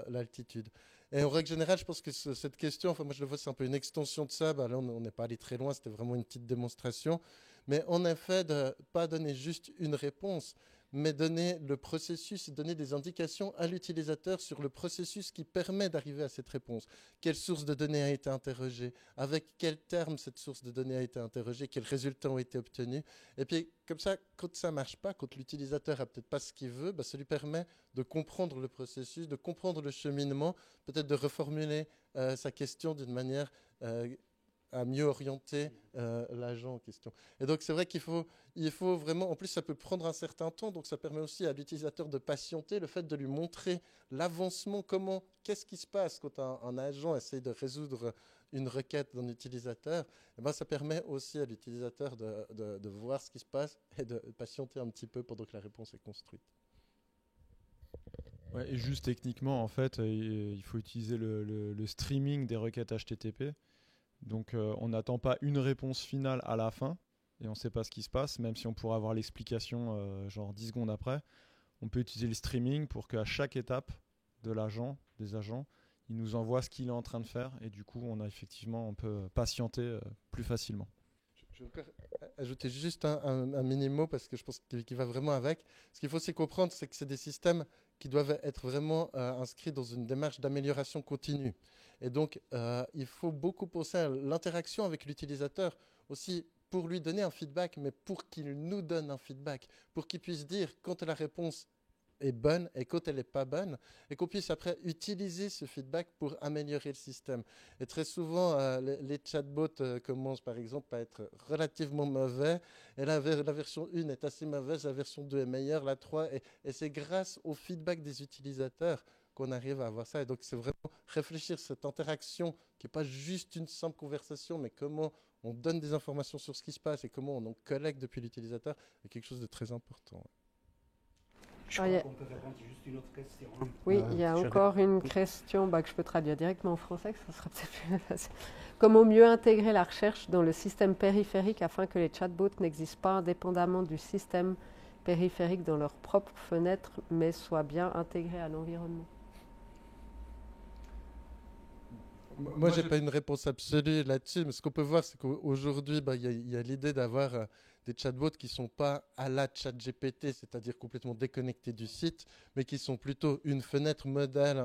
l'altitude. Et en règle générale, je pense que cette question, enfin moi je le vois, c'est un peu une extension de ça. Là, on n'est pas allé très loin, c'était vraiment une petite démonstration. Mais en effet, de ne pas donner juste une réponse, mais donner le processus, donner des indications à l'utilisateur sur le processus qui permet d'arriver à cette réponse. Quelle source de données a été interrogée, avec quel terme cette source de données a été interrogée, quels résultats ont été obtenus. Et puis, comme ça, quand ça ne marche pas, quand l'utilisateur n'a peut-être pas ce qu'il veut, ça lui permet de comprendre le processus, de comprendre le cheminement, peut-être de reformuler sa question d'une manière à mieux orienter l'agent en question. Et donc, c'est vrai qu'il faut vraiment... En plus, ça peut prendre un certain temps, donc ça permet aussi à l'utilisateur de patienter, le fait de lui montrer l'avancement, qu'est-ce qui se passe quand un agent essaye de résoudre une requête d'un utilisateur. Et ça permet aussi à l'utilisateur de voir ce qui se passe et de patienter un petit peu pendant que la réponse est construite. Ouais, et juste techniquement, en fait, il faut utiliser le streaming des requêtes HTTP. Donc, on n'attend pas une réponse finale à la fin et on ne sait pas ce qui se passe, même si on pourrait avoir l'explication genre 10 secondes après. On peut utiliser le streaming pour qu'à chaque étape de des agents, il nous envoie ce qu'il est en train de faire et du coup, on peut patienter plus facilement. Je vais encore ajouter juste un mini-mot parce que je pense qu'il va vraiment avec. Ce qu'il faut aussi comprendre, c'est que c'est des systèmes qui doivent être vraiment inscrits dans une démarche d'amélioration continue. Et donc, il faut beaucoup penser à l'interaction avec l'utilisateur aussi pour lui donner un feedback, mais pour qu'il nous donne un feedback, pour qu'il puisse dire quand la réponse est bonne et quand elle n'est pas bonne, et qu'on puisse après utiliser ce feedback pour améliorer le système. Et très souvent, les chatbots commencent par exemple à être relativement mauvais, et la version 1 est assez mauvaise, la version 2 est meilleure, la 3, et c'est grâce au feedback des utilisateurs qu'on arrive à avoir ça. Et donc c'est vraiment réfléchir cette interaction qui n'est pas juste une simple conversation, mais comment on donne des informations sur ce qui se passe et comment on en collecte depuis l'utilisateur, est quelque chose de très important. Je crois qu'on peut répondre juste une autre question. Oui, il y a encore une question que je peux traduire directement en français, que ça sera peut-être plus facile. Comment mieux intégrer la recherche dans le système périphérique afin que les chatbots n'existent pas indépendamment du système périphérique dans leur propre fenêtre, mais soient bien intégrés à l'environnement? Moi, je n'ai pas une réponse absolue là-dessus, mais ce qu'on peut voir, c'est qu'aujourd'hui, il y a l'idée d'avoir des chatbots qui ne sont pas à la ChatGPT, c'est-à-dire complètement déconnectés du site, mais qui sont plutôt une fenêtre modèle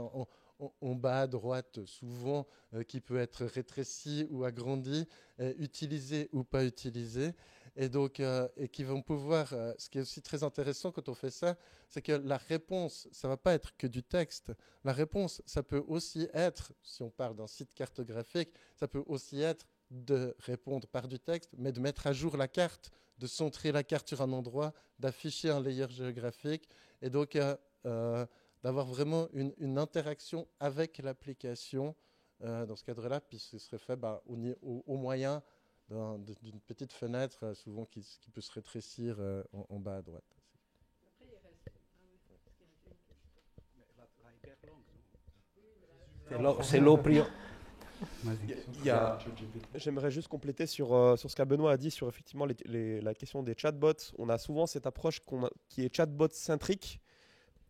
en bas à droite, souvent, qui peut être rétrécie ou agrandie, utilisée ou pas utilisée, et donc et qui vont pouvoir, ce qui est aussi très intéressant quand on fait ça, c'est que la réponse, ça ne va pas être que du texte. La réponse, ça peut aussi être, si on parle d'un site cartographique, ça peut aussi être de répondre par du texte, mais de mettre à jour la carte, de centrer la carte sur un endroit, d'afficher un layer géographique, et donc d'avoir vraiment une interaction avec l'application dans ce cadre-là, puis ce serait fait au moyen d'une petite fenêtre, souvent qui peut se rétrécir en bas à droite. C'est l'eau prioritaire. J'aimerais juste compléter sur ce qu'a Benoît a dit sur effectivement la question des chatbots. On a souvent cette approche qui est chatbot-centrique,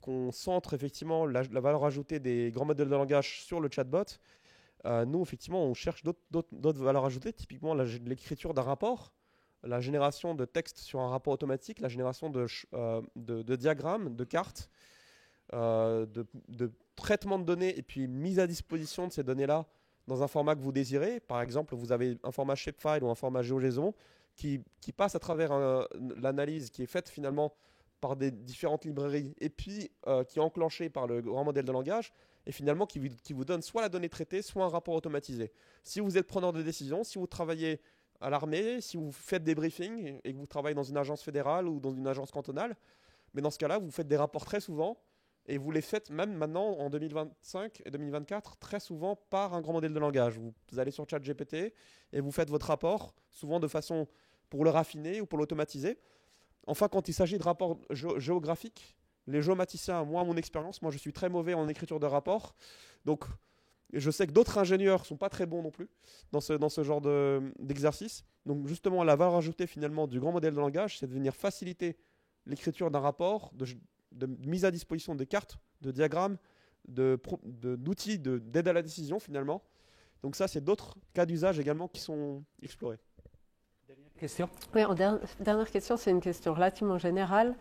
qu'on centre effectivement la valeur ajoutée des grands modèles de langage sur le chatbot. Nous, effectivement, on cherche d'autres valeurs ajoutées, typiquement l'écriture d'un rapport, la génération de texte sur un rapport automatique, la génération de diagrammes, de cartes, de traitement de données et puis mise à disposition de ces données-là dans un format que vous désirez. Par exemple, vous avez un format shapefile ou un format GeoJSON qui passe à travers l'analyse qui est faite finalement par des différentes librairies et puis qui est enclenchée par le grand modèle de langage et finalement qui vous donne soit la donnée traitée, soit un rapport automatisé. Si vous êtes preneur de décision, si vous travaillez à l'armée, si vous faites des briefings et que vous travaillez dans une agence fédérale ou dans une agence cantonale, mais dans ce cas-là, vous faites des rapports très souvent et vous les faites même maintenant en 2025 et 2024 très souvent par un grand modèle de langage. Vous allez sur ChatGPT et vous faites votre rapport souvent de façon pour le raffiner ou pour l'automatiser. Enfin, quand il s'agit de rapports géographiques, les géomaticiens, moi, à mon expérience, moi je suis très mauvais en écriture de rapports. Donc, je sais que d'autres ingénieurs ne sont pas très bons non plus dans ce genre d'exercice. Donc, justement, la valeur ajoutée finalement du grand modèle de langage, c'est de venir faciliter l'écriture d'un rapport, de mise à disposition des cartes, de diagrammes, d'outils d'aide à la décision finalement. Donc ça, c'est d'autres cas d'usage également qui sont explorés. Dernière question. Oui, dernière question, c'est une question relativement générale.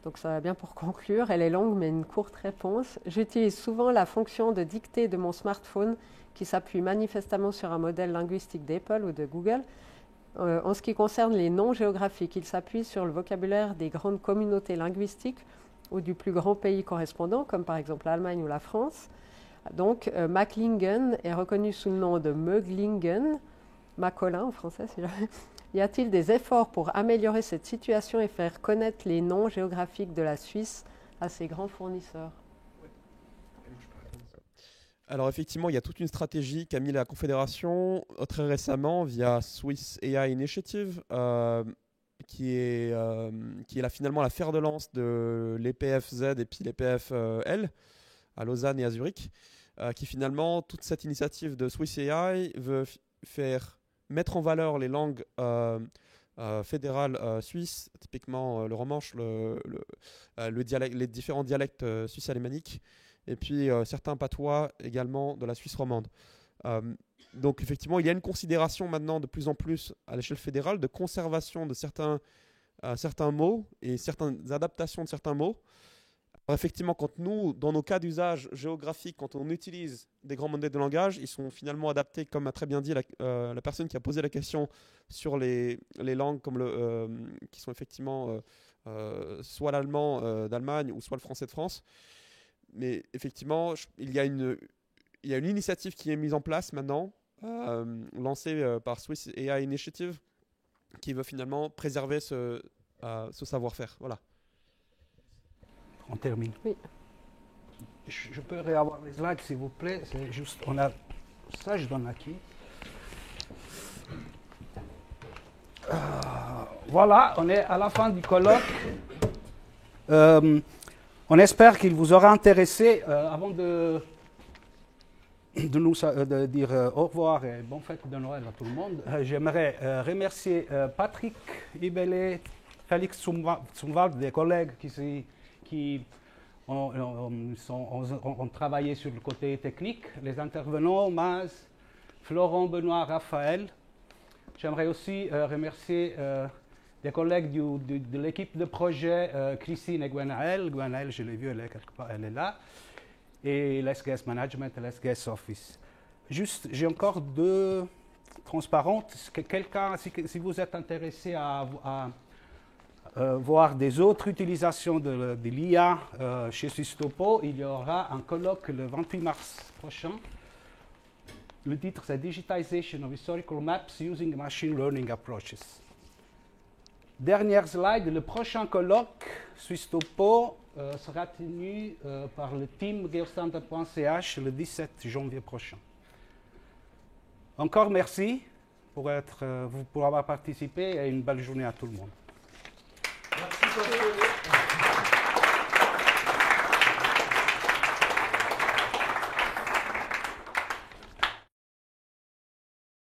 Donc ça va bien pour conclure. Elle est longue, mais une courte réponse. J'utilise souvent la fonction de dictée de mon smartphone qui s'appuie manifestement sur un modèle linguistique d'Apple ou de Google. En ce qui concerne les noms géographiques, il s'appuie sur le vocabulaire des grandes communautés linguistiques ou du plus grand pays correspondant, comme par exemple l'Allemagne ou la France. Donc, Macklingen est reconnu sous le nom de Möglingen, Macolin en français, si jamais. Y a-t-il des efforts pour améliorer cette situation et faire connaître les noms géographiques de la Suisse à ses grands fournisseurs? Alors effectivement, il y a toute une stratégie qu'a mis la Confédération très récemment via Swiss AI Initiative, qui est là, finalement la fer de lance de l'EPFZ et puis l'EPFL à Lausanne et à Zurich, qui finalement, toute cette initiative de Swiss AI veut faire mettre en valeur les langues fédérales suisses, typiquement le romanche, les différents dialectes suisses alémaniques, et puis certains patois également de la Suisse romande. Donc effectivement, il y a une considération maintenant de plus en plus à l'échelle fédérale de conservation de certains mots et certaines adaptations de certains mots. Alors effectivement, quand nous, dans nos cas d'usage géographique, quand on utilise des grands modèles de langage, ils sont finalement adaptés, comme a très bien dit la personne qui a posé la question, sur les langues comme qui sont effectivement soit l'allemand d'Allemagne ou soit le français de France. Mais effectivement, il y a une initiative qui est mise en place maintenant, lancée par Swiss AI Initiative, qui veut finalement préserver ce savoir-faire. Voilà. On termine. Oui. Je peux réavoir les slides, s'il vous plaît. C'est juste, on a ça, je donne à qui? Voilà, on est à la fin du colloque. On espère qu'il vous aura intéressé. Avant de dire au revoir et bonne fête de Noël à tout le monde, j'aimerais remercier Patrick Ibelé, Félix Zumwald, des collègues qui ont travaillé sur le côté technique, les intervenants, Maz, Florent, Benoît, Raphaël. J'aimerais aussi remercier des collègues de l'équipe de projet, Christine et Gwenaël. Gwenaël, je l'ai vue, elle est quelque part, elle est là. Et l'SGS Management et l'SGS Office. Juste, j'ai encore deux transparentes. Quelqu'un, si vous êtes intéressé à voir des autres utilisations de l'IA chez Swistopo, il y aura un colloque le 28 mars prochain. Le titre, c'est Digitization of Historical Maps Using Machine Learning Approaches. Dernière slide, le prochain colloque Swistopo sera tenu par le team geostandard.ch le 17 janvier prochain. Encore merci pour avoir participé et une belle journée à tout le monde. Merci beaucoup.